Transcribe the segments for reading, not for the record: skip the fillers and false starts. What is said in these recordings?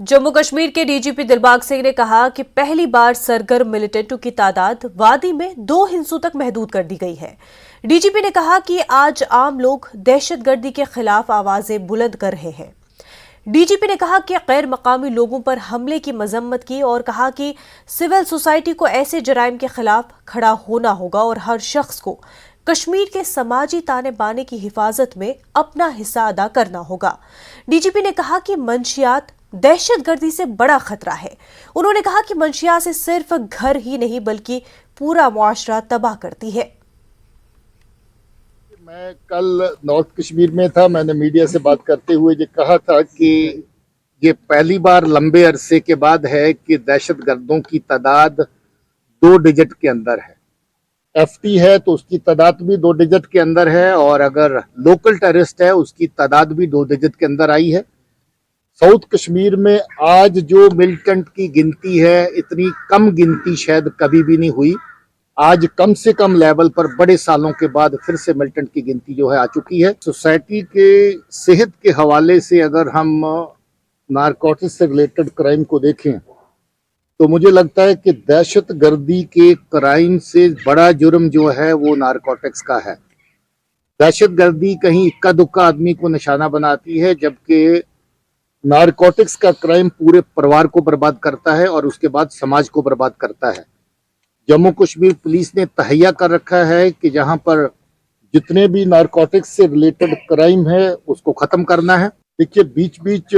जम्मू कश्मीर के डीजीपी दिलबाग सिंह ने कहा कि पहली बार सरगर्म मिलिटेंटों की तादाद वादी में 2 हिस्सों तक महदूद कर दी गई है। डीजीपी ने कहा कि आज आम लोग दहशतगर्दी के खिलाफ आवाजें बुलंद कर रहे हैं। डीजीपी ने कहा कि गैर मकामी लोगों पर हमले की मजम्मत की और कहा कि सिविल सोसाइटी को ऐसे जराइम के खिलाफ खड़ा होना होगा और हर शख्स को कश्मीर के समाजी ताने बाने की हिफाजत में अपना हिस्सा अदा करना होगा। डीजीपी ने कहा कि मंशियात दहशतगर्दी से बड़ा खतरा है। उन्होंने कहा कि मंशियात से सिर्फ घर ही नहीं बल्कि पूरा मुआशरा तबाह करती है। मैं कल नॉर्थ कश्मीर में था, मैंने मीडिया से बात करते हुए ये कहा था कि ये पहली बार लंबे अरसे के बाद है कि दहशतगर्दों की तादाद 2 डिजिट के अंदर है। एफटी है तो उसकी तादाद भी 2 डिजिट के अंदर है, और अगर लोकल टेररिस्ट है उसकी तादाद भी 2 डिजिट के अंदर आई है। साउथ कश्मीर में आज जो मिलिटेंट की गिनती है, इतनी कम गिनती शायद कभी भी नहीं हुई। आज कम से कम लेवल पर बड़े सालों के बाद फिर से मिलिटेंट की गिनती जो है आ चुकी है। सोसाइटी के सेहत के हवाले से अगर हम नारकोटिक्स से रिलेटेड क्राइम को देखें तो मुझे लगता है कि दहशतगर्दी के क्राइम से बड़ा जुर्म जो है वो नारकोटिक्स का है। दहशतगर्दी कहीं इक्का दुक्का आदमी को निशाना बनाती है, जबकि नारकोटिक्स का क्राइम पूरे परिवार को बर्बाद करता है और उसके बाद समाज को बर्बाद करता है। जम्मू कश्मीर पुलिस ने तहैया कर रखा है कि जहां पर जितने भी नारकोटिक्स से रिलेटेड क्राइम है उसको खत्म करना है। देखिए, बीच बीच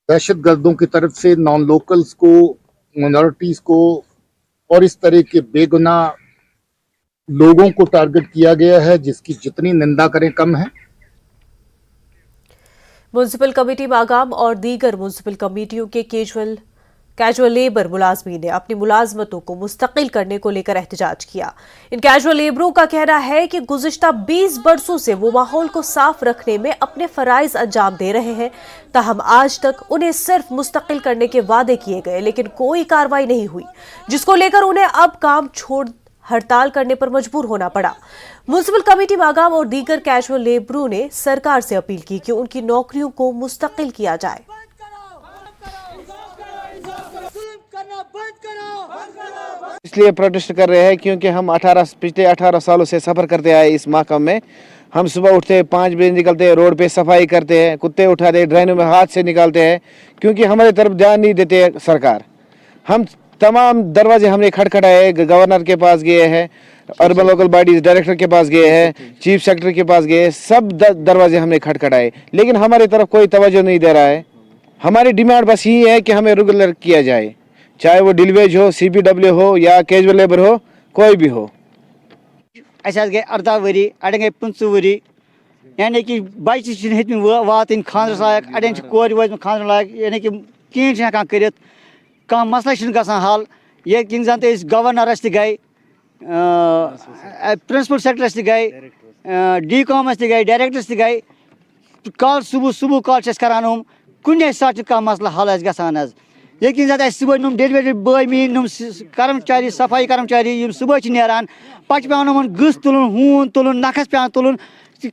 दहशतगर्दों की तरफ से नॉन लोकल्स को, माइनॉरिटीज को और इस तरह के बेगुनाह लोगों को टारगेट किया गया है, जिसकी जितनी निंदा करें कम है। म्युनिसिपल कमेटी मागाम और दीगर म्युनिसिपल कमेटियों के कैजुअल लेबर मुलाजमीन ने अपनी मुलाजमतों को मुस्तकिल करने को लेकर एहतजाज किया। इन कैजुअल लेबरों का कहना है कि गुज़िश्ता 20 बरसों से वो माहौल को साफ रखने में अपने फराइज अंजाम दे रहे हैं, ताहम आज तक उन्हें सिर्फ मुस्तकिल करने के वादे किए गए लेकिन कोई कार्रवाई नहीं हुई, जिसको लेकर उन्हें अब काम छोड़ हड़ताल करने पर मजबूर होना पड़ा। म्युनिसिपल कमेटी मागाम और दीगर कैजुअल लेबरों ने सरकार से अपील की कि उनकी नौकरियों को मुस्तकिल किया जाए। इसलिए प्रोटेस्ट कर रहे हैं क्योंकि हम पिछले 18 सालों से सफ़र करते आए इस महकमे में। हम सुबह उठते 5 बजे निकलते हैं, रोड पे सफाई करते हैं, कुत्ते उठाते हैं, ड्रेनों में हाथ से निकालते हैं, क्योंकि हमारे तरफ ध्यान नहीं देते सरकार। हम तमाम दरवाजे हमने खटखटाए, गवर्नर के पास गए हैं, अर्बन लोकल बॉडीज डायरेक्टर के पास गए हैं, चीफ सेक्रेटरी के पास गए, सब दरवाजे हमने खटखटाए, लेकिन हमारी तरफ कोई तवज्जो नहीं दे रहा है। हमारी डिमांड बस यही है कि हमें रेगुलर किया जाए, चाहे वो डिलवेज हो, CPW हो या कैजुअल लेबर हो, कोई भी हो। ऐसे गए 18 वरी, अड़े गए 15 वरी, यानी कि बच्चे हेतम वातन खानस लायक, अड़े कोर वजन खानस लायक, यानी कि कहें हेकान कर कह मसला गसान हल। ये कि जन गवर्नर गए, प्रिंसिपल सेक्रेटरी गए, DCOM गए, डायरेक्टर्स गए, कल सुबह कल करान कुन साथ कह मसला हल गसान। यकीन जाता सुबह नुम डिलीवरी बॉय मीन नुम कर्मचारी, सफाई कर्मचारी सुबह नान पे पे गस तुलन, हून तुलन, नखस पे तुलन,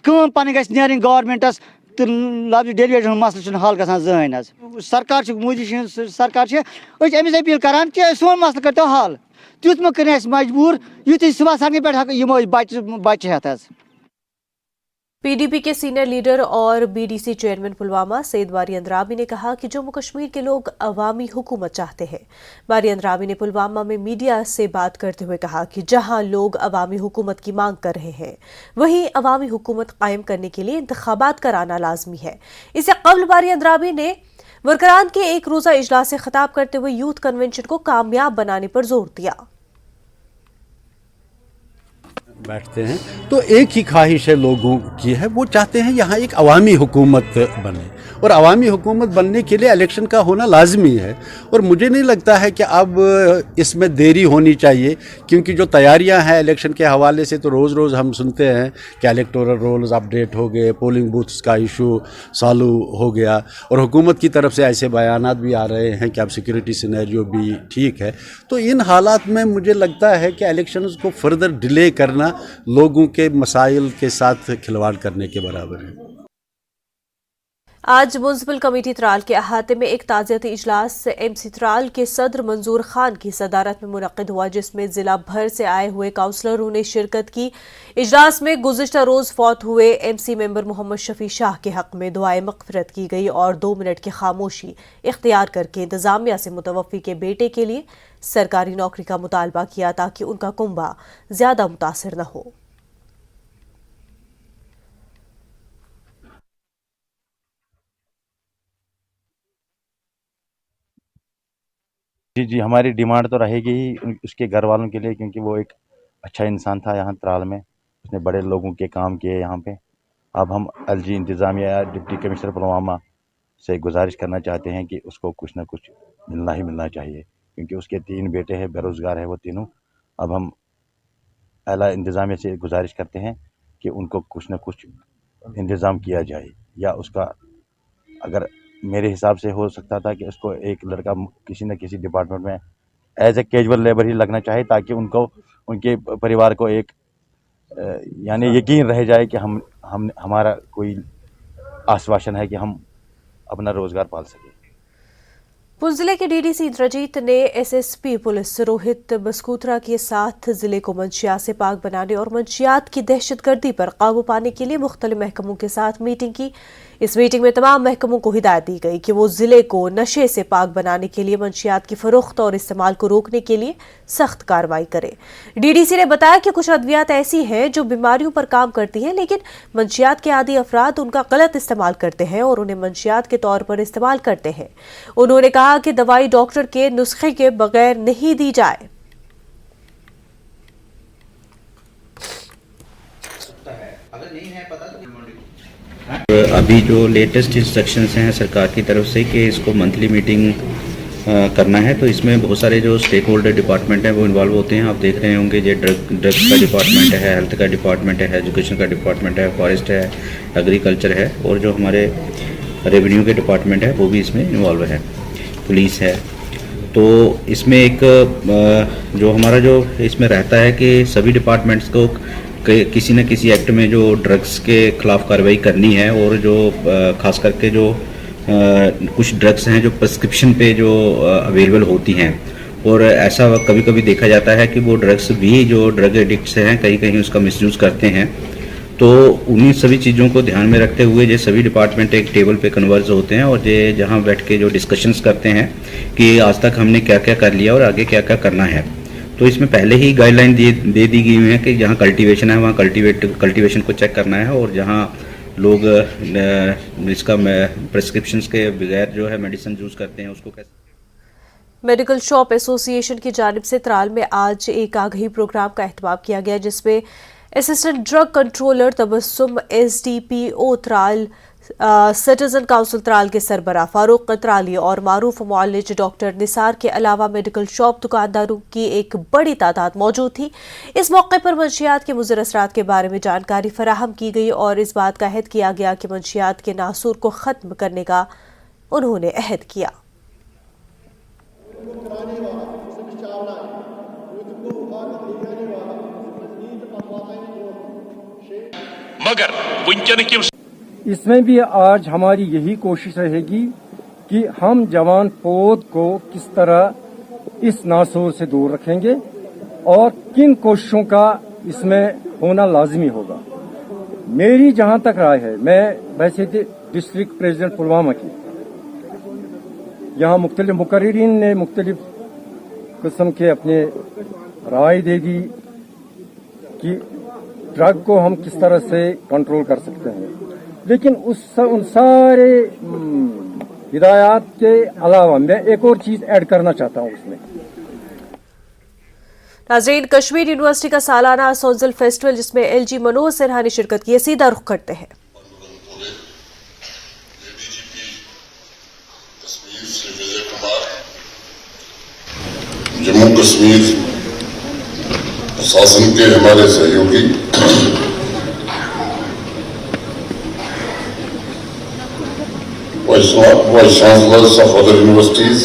कम पन ग गवर्नमेंटस तो लफ्ज डिलीवरी मसल हल ग जहन। सरकार मोदी सरकार अमिस अपील करान कि सोन मसल करो हल, तुत मे कर मजबूर युत सुबह सड़क पे यमो बच्चे हेत। PDP के सीनियर लीडर और BDC चेयरमैन पुलवामा सैयद बारी अंद्राबी ने कहा कि जम्मू कश्मीर के लोग अवामी हुकूमत चाहते हैं। बारी अंद्राबी ने पुलवामा में मीडिया से बात करते हुए कहा कि जहां लोग अवामी हुकूमत की मांग कर रहे हैं, वहीं अवामी हुकूमत कायम करने के लिए इंतखाबात कराना लाजमी है। इससे कबल बारी अंद्राबी ने वर्करान के एक रोजा इजलास से खिताब करते हुए यूथ कन्वेंशन को कामयाब बनाने पर जोर दिया। बैठते हैं तो एक ही ख्वाहिश है लोगों की है, वो चाहते हैं यहाँ एक अवामी हुकूमत बने, और अवामी हुकूमत बनने के लिए इलेक्शन का होना लाजमी है। और मुझे नहीं लगता है कि अब इसमें देरी होनी चाहिए, क्योंकि जो तैयारियां हैं इलेक्शन के हवाले से तो रोज़ रोज़ हम सुनते हैं कि इलेक्टोरल रोल्स अपडेट हो गए, पोलिंग बूथ्स का इशू सॉल्व हो गया, और हुकूमत की तरफ से ऐसे बयानात भी आ रहे हैं कि अब सिक्योरिटी सिनेरियो भी ठीक है। तो इन हालात में मुझे लगता है कि इलेक्शंस को फर्दर डिले करना लोगों के मसाइल के साथ खिलवाड़ करने के बराबर है। आज म्युनिसिपल कमेटी त्राल के अहाते में एक ताज़ियती इजलास एमसी त्राल के सदर मंजूर खान की सदारत में मुनक्किद हुआ, जिसमें जिला भर से आए हुए काउंसलरों ने शिरकत की। इजलास में गुज़िश्ता रोज फौत हुए एमसी मेंबर मोहम्मद शफी शाह के हक में दुआए मग़फ़िरत की गई और 2 मिनट की खामोशी इख्तियार करके इंतजामिया से मुतवफ़ी के बेटे के लिए सरकारी नौकरी का मुतालबा किया ताकि उनका कुंबा ज्यादा मुतासिर न हो। जी, हमारी डिमांड तो रहेगी ही उसके घर वालों के लिए, क्योंकि वो एक अच्छा इंसान था यहाँ त्राल में, उसने बड़े लोगों के काम किए यहाँ पे। अब हम एलजी इंतज़ामिया या डिप्टी कमिश्नर पुलवामा से गुजारिश करना चाहते हैं कि उसको कुछ ना कुछ मिलना ही मिलना चाहिए, क्योंकि उसके 3 बेटे हैं, बेरोज़गार है वो तीनों। अब हम आला इंतज़ामिया से गुजारिश करते हैं कि उनको कुछ ना कुछ इंतज़ाम किया जाए, या उसका अगर मेरे हिसाब से हो सकता था कि उसको एक लड़का किसी न किसी डिपार्टमेंट में एज ए कैजुअल लेबर ही लगना चाहिए, ताकि उनको उनके परिवार को एक यानी यकीन रह जाए कि हम हमारा कोई आश्वासन है कि हम अपना रोज़गार पाल सकें। पुंछ जिले के डीडीसी इंद्रजीत ने एसएसपी पुलिस रोहित बस्कूत्रा के साथ जिले को मंशियात से पाक बनाने और मंशियात की दहशतगर्दी पर काबू पाने के लिए मुख्तलिफ महकमों के साथ मीटिंग की। इस मीटिंग में तमाम महकमों को हिदायत दी गई कि वो जिले को नशे से पाक बनाने के लिए मंशियात की फरोख्त और इस्तेमाल को रोकने के लिए सख्त कार्रवाई करें। डीडीसी ने बताया कि कुछ अद्वियात ऐसी हैं जो बीमारियों पर काम करती हैं, लेकिन मंशियात के आदी अफराद उनका गलत इस्तेमाल करते हैं और उन्हें मंशियात के तौर पर इस्तेमाल करते हैं। उन्होंने कहा कि दवाई डॉक्टर के नुस्खे के बगैर नहीं दी जाए। अभी जो लेटेस्ट इंस्ट्रक्शंस हैं सरकार की तरफ से कि इसको मंथली मीटिंग करना है, तो इसमें बहुत सारे जो स्टेक होल्डर डिपार्टमेंट हैं वो इन्वॉल्व होते हैं। आप देख रहे होंगे ये ड्रग्स का डिपार्टमेंट है, हेल्थ का डिपार्टमेंट है, एजुकेशन का डिपार्टमेंट है, फॉरेस्ट है, एग्रीकल्चर है, और जो हमारे रेवेन्यू के डिपार्टमेंट है वो भी इसमें इन्वॉल्व है, पुलिस है। तो इसमें एक जो हमारा जो इसमें रहता है कि सभी डिपार्टमेंट्स को किसी न किसी एक्ट में जो ड्रग्स के खिलाफ कार्रवाई करनी है, और जो खास करके जो कुछ ड्रग्स हैं जो प्रिस्क्रिप्शन पे जो अवेलेबल होती हैं, और ऐसा कभी कभी देखा जाता है कि वो ड्रग्स भी जो ड्रग एडिक्ट्स हैं कहीं कहीं उसका मिसयूज़ करते हैं। तो उन्हीं सभी चीज़ों को ध्यान में रखते हुए ये सभी डिपार्टमेंट एक टेबल पे कन्वर्ज होते हैं और ये जहाँ बैठ के जो डिस्कशंस करते हैं कि आज तक हमने क्या क्या कर लिया और आगे क्या क्या करना है। तो इसमें पहले ही गाइडलाइन दे दी गई है कि जहाँ कल्टीवेशन है वहाँ कल्टीवेशन को चेक करना है, और जहाँ लोग इसका प्रिस्क्रिप्शंस के बगैर जो है मेडिसिन यूज़ करते हैं उसको कैसे। मेडिकल शॉप एसोसिएशन की जानिब से त्राल में आज एक आगाही प्रोग्राम का एहतमाम किया गया, जिसमें assistant drug controller Tabassum, SDPO Tral, citizen council Tral के सरबराह फारूक कतराली और मारूफ मुअल्लिज डॉक्टर निसार के अलावा मेडिकल शॉप दुकानदारों की एक बड़ी तादाद मौजूद थी। इस मौके पर मंशियात के मुज़र असरात के बारे में जानकारी फराहम की गई और इस बात का अहद किया गया कि मंशियात के नासूर को ख़त्म करने का उन्होंने अहद किया। मगर इसमें भी आज हमारी यही कोशिश रहेगी कि हम जवान पौध को किस तरह इस नासूर से दूर रखेंगे और किन कोशिशों का इसमें होना लाजमी होगा। मेरी जहां तक राय है, मैं वैसे डिस्ट्रिक्ट प्रेसिडेंट पुलवामा की, यहाँ मुख्तलिफ मुकर्रिरीन ने मुख्तलिफ किस्म के अपने राय दे दी कि ड्रग को हम किस तरह से कंट्रोल कर सकते हैं, लेकिन उन सारे हिदायत के अलावा मैं एक और चीज ऐड करना चाहता हूं उसमें। नाज़रीन, कश्मीर यूनिवर्सिटी का सालाना सोंजल फेस्टिवल, जिसमें एलजी मनोज सिन्हा ने शिरकत की, सीधा रुख करते हैं। जम्मू कश्मीर शासन के हमारे सहयोगी Vice Chancellors of other universities,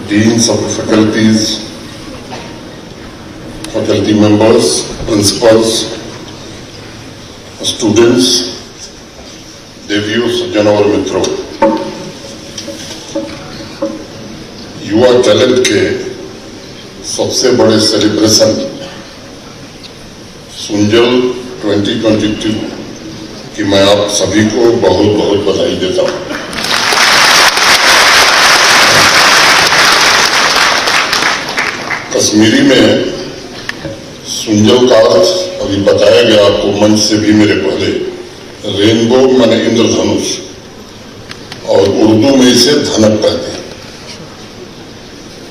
Deans of faculties, faculty members, principals, students, they view सज्जनों और मित्रों, युवा टैलेंट के सबसे बड़े सेलिब्रेशन सुंजल 2022 की मैं आप सभी को बहुत बहुत बधाई देता हूं। कश्मीरी में सुंजल का अर्थ अभी बताया गया आपको मंच से भी मेरे पहले, रेनबो माने इंद्रधनुष, और उर्दू में इसे धनक कहते हैं।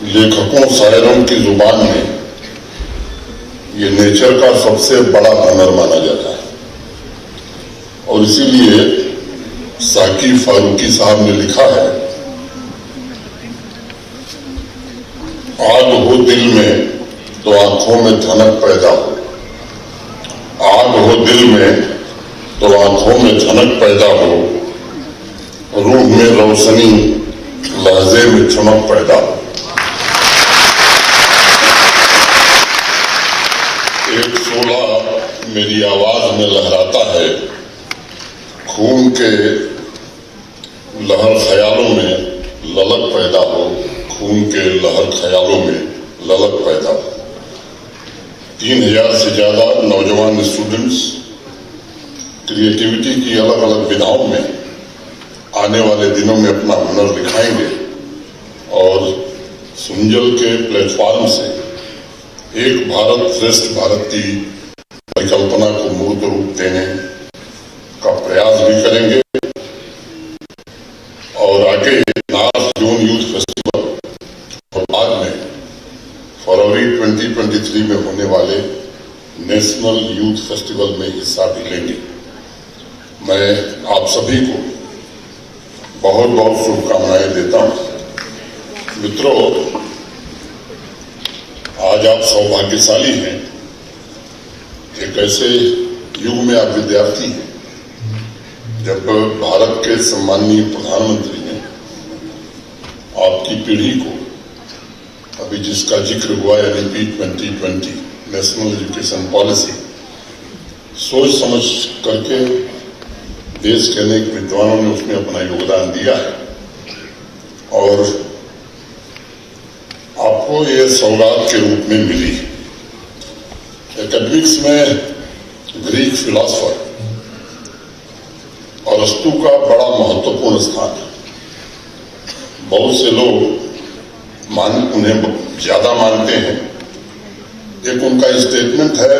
लेखकों शायरों की जुबान में ये नेचर का सबसे बड़ा हनर माना जाता है, और इसीलिए साकी फारूकी साहब ने लिखा है, आग हो दिल में तो आंखों में धनक पैदा हो, आग हो दिल में तो आंखों में धनक पैदा हो, रूह में रोशनी लहजे में चमक पैदा हो। एक शोला मेरी आवाज में लहराता है, खून के लहर ख्यालों में ललक पैदा हो, खून के लहर ख्यालों में ललक पैदा हो। 3000 से ज्यादा नौजवान स्टूडेंट्स क्रिएटिविटी की अलग अलग विधाओं में आने वाले दिनों में अपना हुनर दिखाएंगे, और सुंजल के प्लेटफॉर्म से एक भारत श्रेष्ठ भारत की परिकल्पना को मूर्त रूप देने का प्रयास भी करेंगे। और आगे नॉर्थ जोन यूथ फेस्टिवल और बाद में फरवरी 2023 में होने वाले नेशनल यूथ फेस्टिवल में हिस्सा भी लेंगे। मैं आप सभी को बहुत बहुत शुभकामनाएं देता हूं। मित्रों, आज आप सौभाग्यशाली हैं, एक ऐसे युग में आप विद्यार्थी हैं जब भारत के सम्माननीय प्रधानमंत्री ने आपकी पीढ़ी को, अभी जिसका जिक्र हुआ यानी P2020 नेशनल एजुकेशन पॉलिसी, सोच समझ करके देश के अनेक विद्वानों ने उसमें अपना योगदान दिया है, और आपको ये सौगात के रूप में मिली। एकेडमिक्स में ग्रीक फिलॉसफर अरस्तु का बड़ा महत्वपूर्ण स्थान है। बहुत से लोग उन्हें ज्यादा मानते हैं। एक उनका स्टेटमेंट है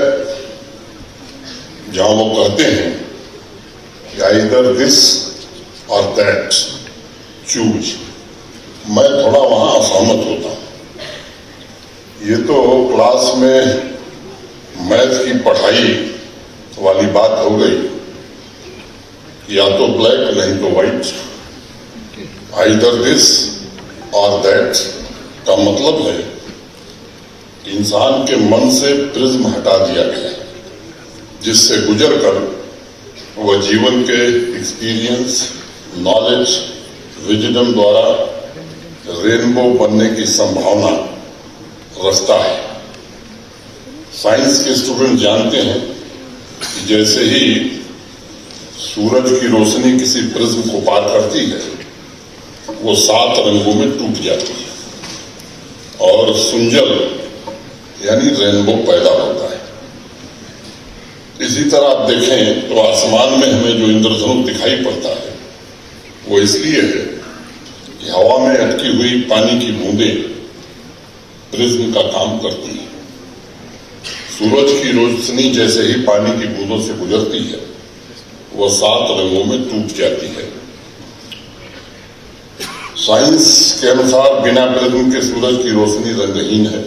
जहां वो कहते हैं कि आइदर दिस और दैट, चूज। मैं थोड़ा वहां असहमत होता हूं। ये तो क्लास में मैथ की पढ़ाई वाली बात हो गई, या तो ब्लैक नहीं तो व्हाइट, आइदर दिस और दैट का मतलब है कि इंसान के मन से प्रिज्म हटा दिया गया है, जिससे गुजर कर वह जीवन के एक्सपीरियंस, नॉलेज, विजडम द्वारा रेनबो बनने की संभावना रखता है। साइंस के स्टूडेंट जानते हैं कि जैसे ही सूरज की रोशनी किसी प्रिज्म को पार करती है, वो 7 रंगों में टूट जाती है और सुंजल यानी रेनबो पैदा होता है। इसी तरह आप देखें तो आसमान में हमें जो इंद्रधनुष दिखाई पड़ता है, वो इसलिए है कि हवा में अटकी हुई पानी की बूंदें प्रिज्म का काम करती है। सूरज की रोशनी जैसे ही पानी की बूंदों से गुजरती है, वह 7 रंगों में टूट जाती है। साइंस के अनुसार बिना प्रिज्म के सूरज की रोशनी रंगहीन है।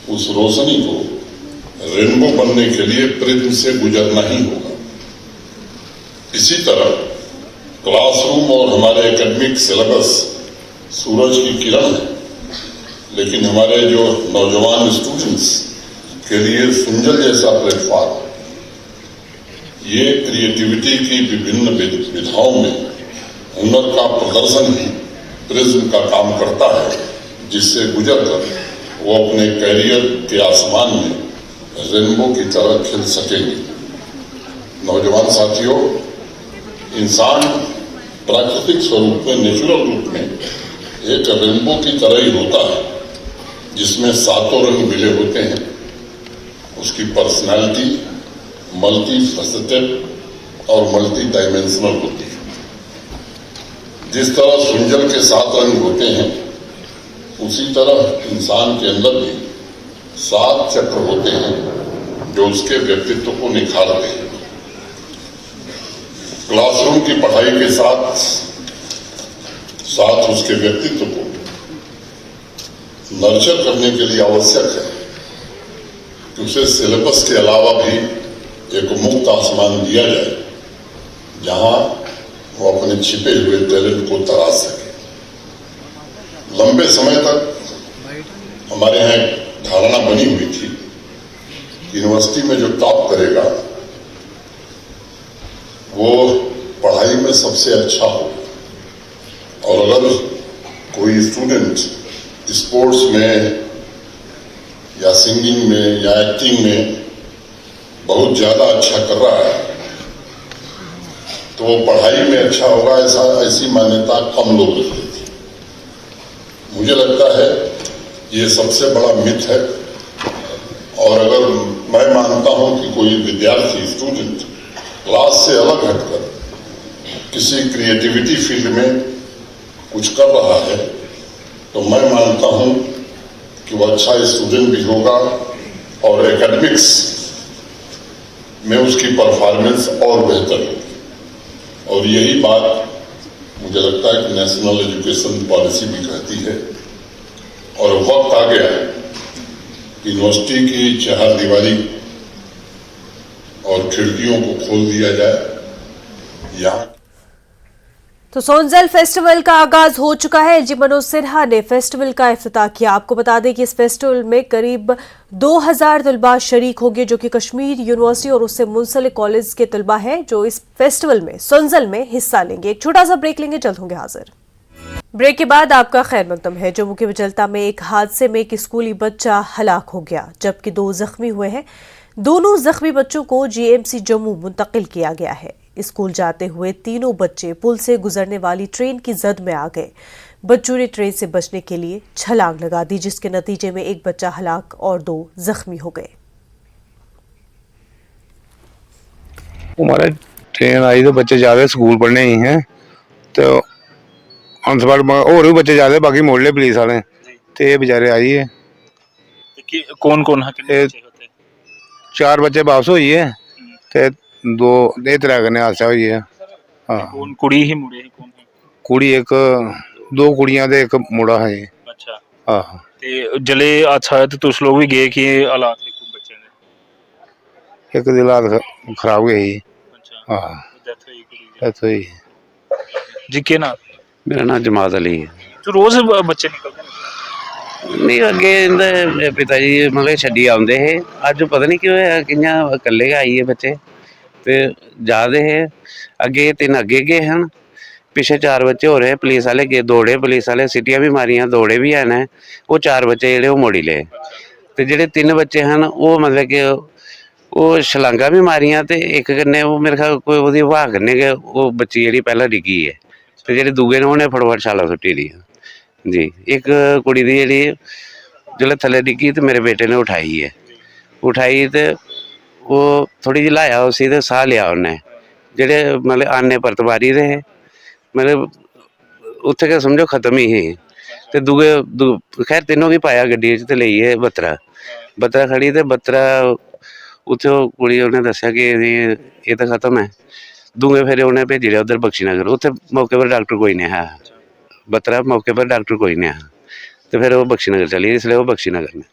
उस रोशनी को रेनबो बनने के लिए प्रिज्म से गुजरना ही होगा। इसी तरह क्लासरूम और हमारे एकेडमिक सिलेबस सूरज की किरण है, लेकिन हमारे जो नौजवान स्टूडेंट्स के लिए सुंजल जैसा प्लेटफॉर्म, ये क्रिएटिविटी की विभिन्न विधाओं में हुनर का प्रदर्शन ही प्रिज्म का काम करता है, जिससे गुजरकर वो अपने कैरियर के आसमान में रेनबो की तरह खिल सकेंगे। नौजवान साथियों, इंसान प्राकृतिक स्वरूप में, नेचुरल रूप में एक रेनबो की तरह ही होता है, जिसमें सातों रंग मिले होते हैं। उसकी पर्सनालिटी मल्टी फैसेटेड और मल्टी डायमेंशनल होती है। जिस तरह सुंजल के 7 रंग होते हैं, उसी तरह इंसान के अंदर भी 7 चक्र होते हैं जो उसके व्यक्तित्व को निखारते हैं। क्लासरूम की पढ़ाई के साथ साथ उसके व्यक्तित्व को नर्चर करने के लिए आवश्यक है कि उसे सिलेबस के अलावा भी एक मुक्त आसमान दिया जाए, जहां वो अपने छिपे हुए टैलेंट को तराश सके। लंबे समय तक हमारे यहाँ एक धारणा बनी हुई थी कि यूनिवर्सिटी में जो टॉप करेगा वो पढ़ाई में सबसे अच्छा हो, और अगर कोई स्टूडेंट स्पोर्ट्स में या सिंगिंग में या एक्टिंग में बहुत ज्यादा अच्छा कर रहा है तो वो पढ़ाई में अच्छा होगा, ऐसी मान्यता कम लोग रखते थे। मुझे लगता है ये सबसे बड़ा मिथ है, और अगर मैं मानता हूं कि कोई विद्यार्थी स्टूडेंट क्लास से अलग हटकर किसी क्रिएटिविटी फील्ड में कुछ कर रहा है तो मैं मानता हूं कि वो अच्छा स्टूडेंट भी होगा और एकेडमिक्स में उसकी परफॉर्मेंस और बेहतर होगी। और यही बात मुझे लगता है कि नेशनल एजुकेशन पॉलिसी भी कहती है, और वक्त आ गया है कि यूनिवर्सिटी की चारदीवारी और खिड़कियों को खोल दिया जाए। यहाँ तो सोनजल फेस्टिवल का आगाज हो चुका है। जी मनोज सिन्हा ने फेस्टिवल का इफ्तिताह किया। आपको बता दें कि इस फेस्टिवल में करीब 2000 तलबा शरीक होंगे, जो कि कश्मीर यूनिवर्सिटी और उससे मुंसलिक कॉलेज के तलबा हैं जो इस फेस्टिवल में सोनजल में हिस्सा लेंगे। एक छोटा सा ब्रेक लेंगे, जल्द होंगे हाजिर। ब्रेक के बाद आपका खैर मकदम है। जम्मू के बजल्ता में एक हादसे में एक स्कूली बच्चा हलाक हो गया, जबकि 2 जख्मी हुए हैं। दोनों जख्मी बच्चों को जीएमसी जम्मू मुंतकिल किया गया है। स्कूल जाते हुए तीनों बच्चे पुल से गुजरने वाली ट्रेन की जद में आ गए। बच्चों ने ट्रेन से बचने के लिए छलांग लगा दी, जिसके नतीजे में एक बच्चा हलाक और 2 जख्मी हो गए। हमारे ट्रेन आई तो बच्चे जा रहे स्कूल पढ़ने ही हैं, तो और भी बच्चे जा रहे, बाकी मोड़ ले पुलिस वाले ते बेचारे आई है। कौन कौन है? 4 बच्चे वापस हुई है ते 2 तरह कन्नै हादसा हुई है। कौन कुड़ी ही मुड़े ही कौन है? कुड़ी एक 2 कुड़ियां ते एक मुड़ा है। अच्छा हाँ ते जले अच्छा ते तुस लोग भी गए कि हालात थे कुछ बच्चे ने? एक दी हालत खराब गई। अच्छा हाँ डेथ हुई कुड़ी ऐसा ही। जी के ना? मेरा नाम जमात अली है। तो रोज बच्चे निकलते हैं? नहीं अगे इंदे पिता जी मतलब छड्डी आउंदे हे, अज पता नहीं क्यों होया कि'यां कल्ले गै आई है बच्चे ते जा दे हे। अगे 3 अगे गए हैं, पिछे 4 बच्चे हो रहे, पुलिस वाले गे दौड़े, पुलिस वाले सीटियां भी मारियां, दौड़े भी हैं। वो 4 बच्चे जेह्ड़े ओह् मोड़ी ले ते जेह्ड़े 3 बच्चे हैं वो मतलब कि वो छलांगा भी मारियां ते एक कन्नै वो मेरे ख्याल कोई ओह्दी हवा कन्नै गै वो बच्ची जेह्ड़ी पैह्लें डिग्गी है ते जेह्ड़े दूए ने उ'नें फटोफट छालां सुट्टी ओड़ियां जी। एक कुड़ी दी जेह्ड़ी जिसलै थल्ले डिग्गी ते मेरे बेटे ने उठाई ते वो थोड़ी जी लाया उसी ते साह लिया उन्नै, जेह्ड़े मतलब आने परत मारी दे हे, मतलब उत्थे गै समझो खत्म ही हे। ते दूए खैर तीनों गी पाया गड्डी च ते लेइयै बत्तरा खड़ी ते बत्तरा उत्थे कुड़ी उन्नै दस्सेआ कि एह् ते खत्म है। दूए फिर उन्हें भेजी ओड़ेआ उद्धर बख्शीनगर, उत्थे मौके पर डॉक्टर कोई नहीं है, बत्तरा मौके पर डॉक्टर कोई नहीं है, तो फिर वो बख्शीनगर चली, इसलिए वो बख्शीनगर में।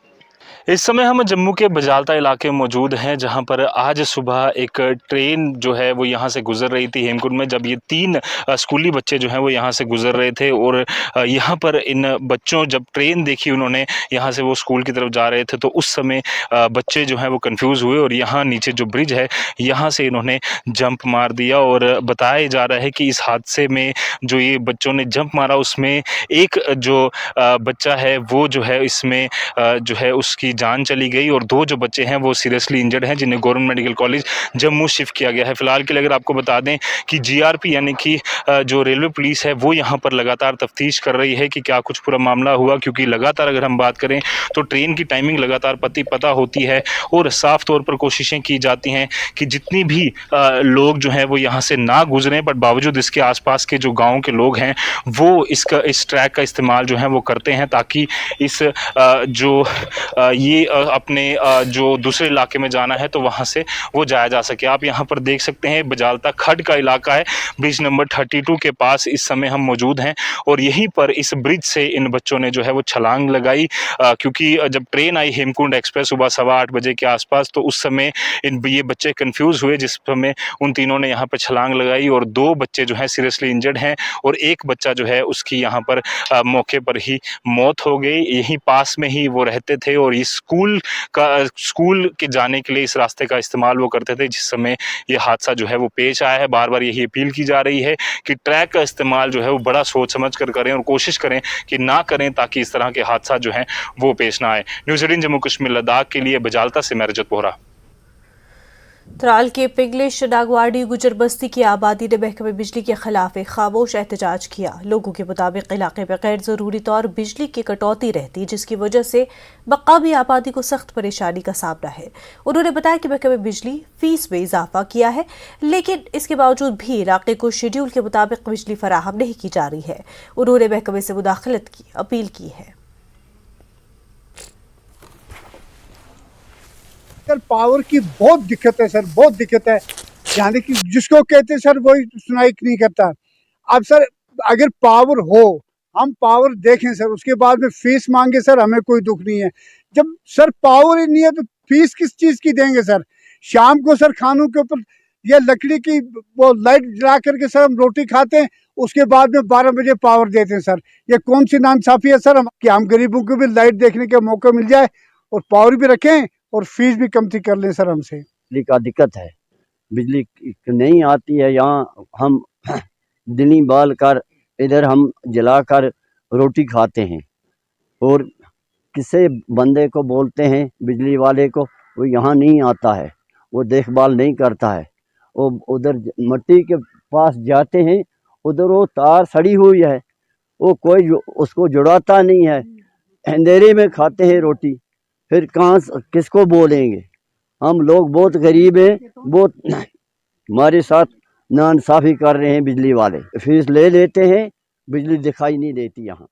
इस समय हम जम्मू के बजालता इलाके में मौजूद हैं, जहां पर आज सुबह एक ट्रेन जो है वो यहां से गुजर रही थी हेमकुंड में, जब ये 3 स्कूली बच्चे जो हैं वो यहां से गुजर रहे थे और यहां पर इन बच्चों जब ट्रेन देखी उन्होंने यहां से वो स्कूल की तरफ जा रहे थे, तो उस समय बच्चे जो हैं वो कंफ्यूज हुए और यहाँ नीचे जो ब्रिज है यहाँ से इन्होंने जंप मार दिया। और बताया जा रहा है कि इस हादसे में जो ये बच्चों ने जंप मारा उसमें एक जो बच्चा है वो जो है इसमें जो है उसकी जान चली गई और 2 जो बच्चे हैं वो सीरियसली इंजर्ड हैं, जिन्हें government medical college Jammu shift किया गया है। फिलहाल के लिए अगर आपको बता दें कि जीआरपी यानी कि जो रेलवे पुलिस है वो यहाँ पर लगातार तफ्तीश कर रही है कि क्या कुछ पूरा मामला हुआ, क्योंकि लगातार अगर हम बात करें तो ट्रेन की टाइमिंग लगातार पता होती है और साफ तौर पर कोशिशें की जाती हैं कि जितनी भी लोग जो हैं वो यहाँ से ना गुजरें, बट बावजूद इसके आसपास के जो गाँव के लोग हैं वो इस ट्रैक का इस्तेमाल जो है वो करते हैं ताकि इस अपने जो दूसरे इलाके में जाना है तो वहाँ से वो जाया जा सके। आप यहाँ पर देख सकते हैं बजालता खड का इलाका है, ब्रिज नंबर 32 के पास इस समय हम मौजूद हैं और यहीं पर इस ब्रिज से इन बच्चों ने जो है वो छलांग लगाई, क्योंकि जब ट्रेन आई हेमकुंड एक्सप्रेस सुबह 8:15 बजे के आसपास तो उस समय ये बच्चे कंफ्यूज हुए, जिस समय उन तीनों ने यहाँ पर छलांग लगाई और 2 बच्चे जो हैं सीरियसली इंजर्ड हैं और एक बच्चा जो है उसकी यहाँ पर मौके पर ही मौत हो गई। यहीं पास में ही वो रहते थे और इस स्कूल के जाने के लिए इस रास्ते का इस्तेमाल वो करते थे जिस समय ये हादसा जो है वो पेश आया है। बार बार यही अपील की जा रही है कि ट्रैक का इस्तेमाल जो है वो बड़ा सोच समझ कर करें और कोशिश करें कि ना करें ताकि इस तरह के हादसा जो हैं वो पेश ना आए। न्यूज़ 18 जम्मू कश्मीर लद्दाख के लिए बजालता से मैं रजत बोहरा। त्राल के पिंगलिश नागवाड़ी गुजर बस्ती की आबादी ने महकमे बिजली के खिलाफ एक खामोश एहतजाज किया। लोगों के मुताबिक इलाके में गैर जरूरी तौर बिजली की कटौती रहती, जिसकी वजह से मकामी आबादी को सख्त परेशानी का सामना है। उन्होंने बताया कि महकमे बिजली फीस में इजाफा किया है, लेकिन इसके बावजूद भी इलाके को शेड्यूल के मुताबिक बिजली फराहम नहीं की जा रही है। उन्होंने महकमे से मुदाखलत की अपील की है। सर पावर की बहुत दिक्कत है सर, बहुत दिक्कत है। यानी कि जिसको कहते हैं सर वही सुनाई नहीं करता। अब सर अगर पावर हो, हम पावर देखें सर, उसके बाद में फीस मांगे सर, हमें कोई दुख नहीं है। जब सर पावर ही नहीं है तो फीस किस चीज़ की देंगे सर? शाम को सर खानों के ऊपर या लकड़ी की वो लाइट जला करके सर हम रोटी खाते हैं, उसके बाद में 12 बजे पावर देते हैं सर। ये कौन सी नाइंसाफी है सर? हम गरीबों को भी लाइट देखने का मौका मिल जाए और पावर भी रखें और फीस भी कमती कर लें सर हमसे। बिजली का दिक्कत है, बिजली नहीं आती है। यहाँ हम दिनी बाल कर इधर हम जला कर रोटी खाते हैं और किसी बंदे को बोलते हैं बिजली वाले को, वो यहाँ नहीं आता है, वो देखभाल नहीं करता है। वो उधर मिट्टी के पास जाते हैं, उधर वो तार सड़ी हुई है, वो कोई उसको जुड़ाता नहीं है। अंधेरे में खाते हैं रोटी, फिर कहाँ किसको बोलेंगे? हम लोग बहुत गरीब हैं, बहुत हमारे साथ नाइंसाफ़ी कर रहे हैं बिजली वाले। फीस ले लेते हैं, बिजली दिखाई नहीं देती यहाँ।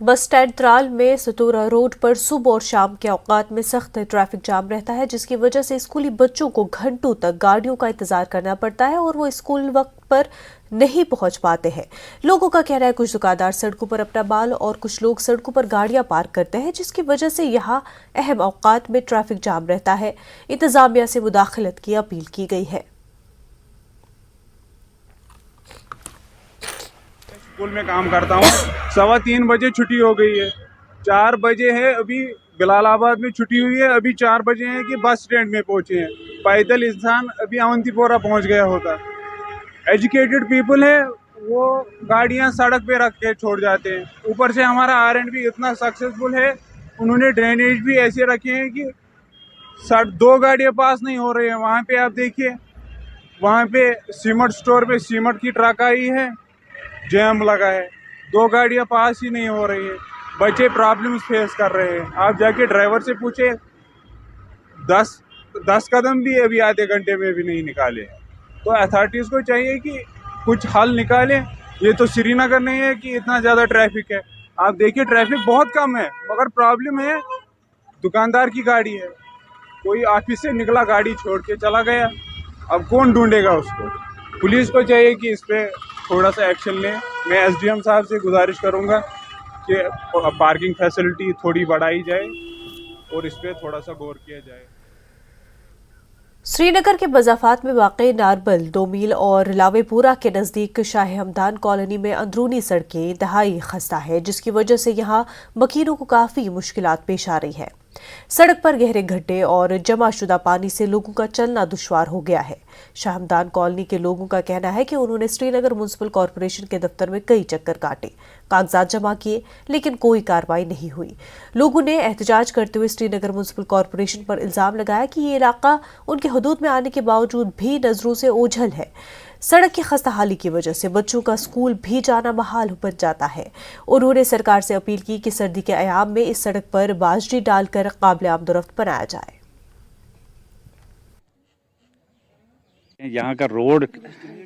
बस स्टैंड त्राल में सतोरा रोड पर सुबह और शाम के औकात में सख्त ट्रैफिक जाम रहता है, जिसकी वजह से स्कूली बच्चों को घंटों तक गाड़ियों का इंतजार करना पड़ता है और वो स्कूल वक्त पर नहीं पहुंच पाते हैं। लोगों का कहना है कुछ दुकानदार सड़कों पर अपना माल और कुछ लोग सड़कों पर गाड़ियां पार्क करते हैं, जिसकी वजह से यहाँ अहम औकात में ट्रैफिक जाम रहता है। इंतजामिया से मुदाखलत की अपील की गई है। स्कूल में काम करता हूँ, 3:15 बजे छुट्टी हो गई है, 4 बजे है अभी बिलालाबाद में छुट्टी हुई है, अभी 4 बजे है कि बस स्टैंड में पहुँचे हैं। पैदल इंसान अभी अवंतीपोरा पहुँच गया होता। एजुकेटेड पीपल है, वो गाड़ियाँ सड़क पे रख के छोड़ जाते हैं। ऊपर से हमारा R&B इतना सक्सेसफुल है, उन्होंने ड्रेनेज भी ऐसे रखे हैं कि 2 गाड़ियाँ पास नहीं हो रही है। वहाँ पे आप देखिए, वहाँ पे सीमेंट स्टोर पे सीमेंट की ट्रक आई है, जैम लगा है, 2 गाड़ियाँ पास ही नहीं हो रही है। बच्चे प्रॉब्लम्स फेस कर रहे हैं। आप जाके ड्राइवर से पूछे, 10 कदम भी अभी आधे घंटे में भी नहीं निकाले। तो अथॉरिटीज़ को चाहिए कि कुछ हल निकालें। ये तो श्रीनगर नहीं है कि इतना ज़्यादा ट्रैफिक है। आप देखिए ट्रैफिक बहुत कम है, मगर प्रॉब्लम है दुकानदार की गाड़ी है। कोई ऑफिस से निकला, गाड़ी छोड़ के चला गया, अब कौन ढूंढेगा उसको? पुलिस को चाहिए कि इस पर थोड़ा सा एक्शन लें। मैं SDM साहब से गुजारिश करूंगा कि पार्किंग फैसिलिटी थोड़ी बढ़ाई जाए और इस पर थोड़ा सा गौर किया जाए। श्रीनगर के मज़ाफ़ात में वाक़ई नारबल, 2 मील और लावेपुरा के नज़दीक शाह हमदान कॉलोनी में अंदरूनी सड़कें इंतहाई खस्ता है, जिसकी वजह से यहाँ मकीनों को काफ़ी मुश्किलात पेश आ रही है। सड़क पर गहरे गड्ढे और जमाशुदा पानी से लोगों का चलना दुश्वार हो गया है। शाहमदान कॉलोनी के लोगों का कहना है कि उन्होंने श्रीनगर म्युनिसिपल कॉरपोरेशन के दफ्तर में कई चक्कर काटे, कागजात जमा किए, लेकिन कोई कार्रवाई नहीं हुई। लोगों ने एहतजाज करते हुए श्रीनगर म्युनिसिपल कॉरपोरेशन पर इल्जाम लगाया कि ये इलाका उनके हदूद में आने के बावजूद भी नजरों से ओझल है। सड़क की खस्ताहाली की वजह से बच्चों का स्कूल भी जाना महाल बन जाता है। उन्होंने सरकार से अपील की कि सर्दी के अयाम में इस सड़क पर बाजरी डालकर काबिल आमदोरफ्त बनाया जाए। यहाँ का रोड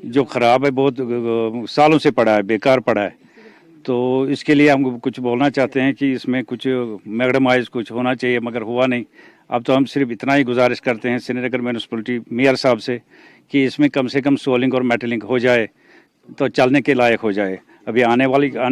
जो खराब है, बहुत सालों से पड़ा है, बेकार पड़ा है। तो इसके लिए हम कुछ बोलना चाहते हैं कि इसमें कुछ मैग्डमाइज कुछ होना चाहिए, मगर हुआ नहीं। अब तो हम सिर्फ इतना ही गुजारिश करते हैं श्रीनगर म्यूनिसिपलिटी मेयर साहब से कि इसमें कम से कम सोलिंग और मेटलिंग हो जाए तो चलने के लायक हो जाए। अभी आने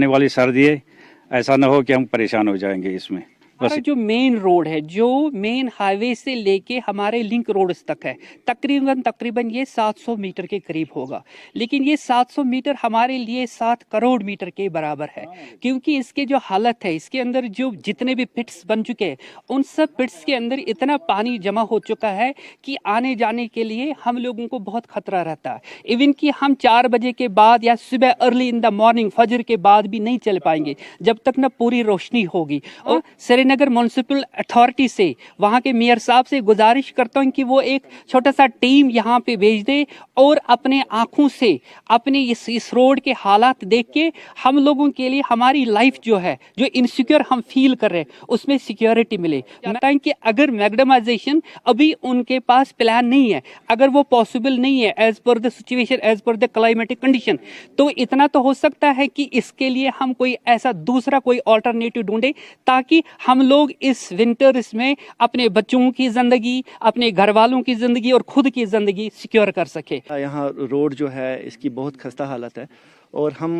वाली सर्दी है, ऐसा ना हो कि हम परेशान हो जाएंगे इसमें। हमारा जो मेन रोड है, जो मेन हाईवे से लेके हमारे लिंक रोड तक है, तकरीबन ये 700 मीटर के करीब होगा। लेकिन ये 700 मीटर हमारे लिए 7 करोड़ मीटर के बराबर है, क्योंकि इसके जो हालत है, इसके अंदर जो जितने भी पिट्स बन चुके हैं, उन सब पिट्स के अंदर इतना पानी जमा हो चुका है कि आने जाने के लिए हम लोगों को बहुत खतरा रहता है। इवन कि हम 4 बजे के बाद या सुबह अर्ली इन द मॉर्निंग फजर के बाद भी नहीं चल पाएंगे जब तक ना पूरी रोशनी होगी। और श्रीनगर म्युनिसिपल अथॉरिटी से, वहां के मेयर साहब से गुजारिश करता हूं कि वो एक छोटा सा टीम यहाँ पे भेज दे और अपने आंखों से अपने इस रोड के हालात देख के हम लोगों के लिए हमारी लाइफ जो है, जो इनसिक्योर हम फील कर रहे हैं, उसमें सिक्योरिटी मिले। कि अगर मैग्डमाइजेशन अभी उनके पास प्लान नहीं है, अगर वो पॉसिबल नहीं है as per the situation, as per the climatic condition, तो इतना तो हो सकता है कि इसके लिए हम कोई ऐसा दूसरा कोई ऑल्टरनेटिव ढूंढे ताकि हम लोग इस विंटर्स में अपने बच्चों की जिंदगी, अपने घर वालों की जिंदगी और खुद की जिंदगी सिक्योर कर सके। यहाँ रोड जो है इसकी बहुत खस्ता हालत है और हम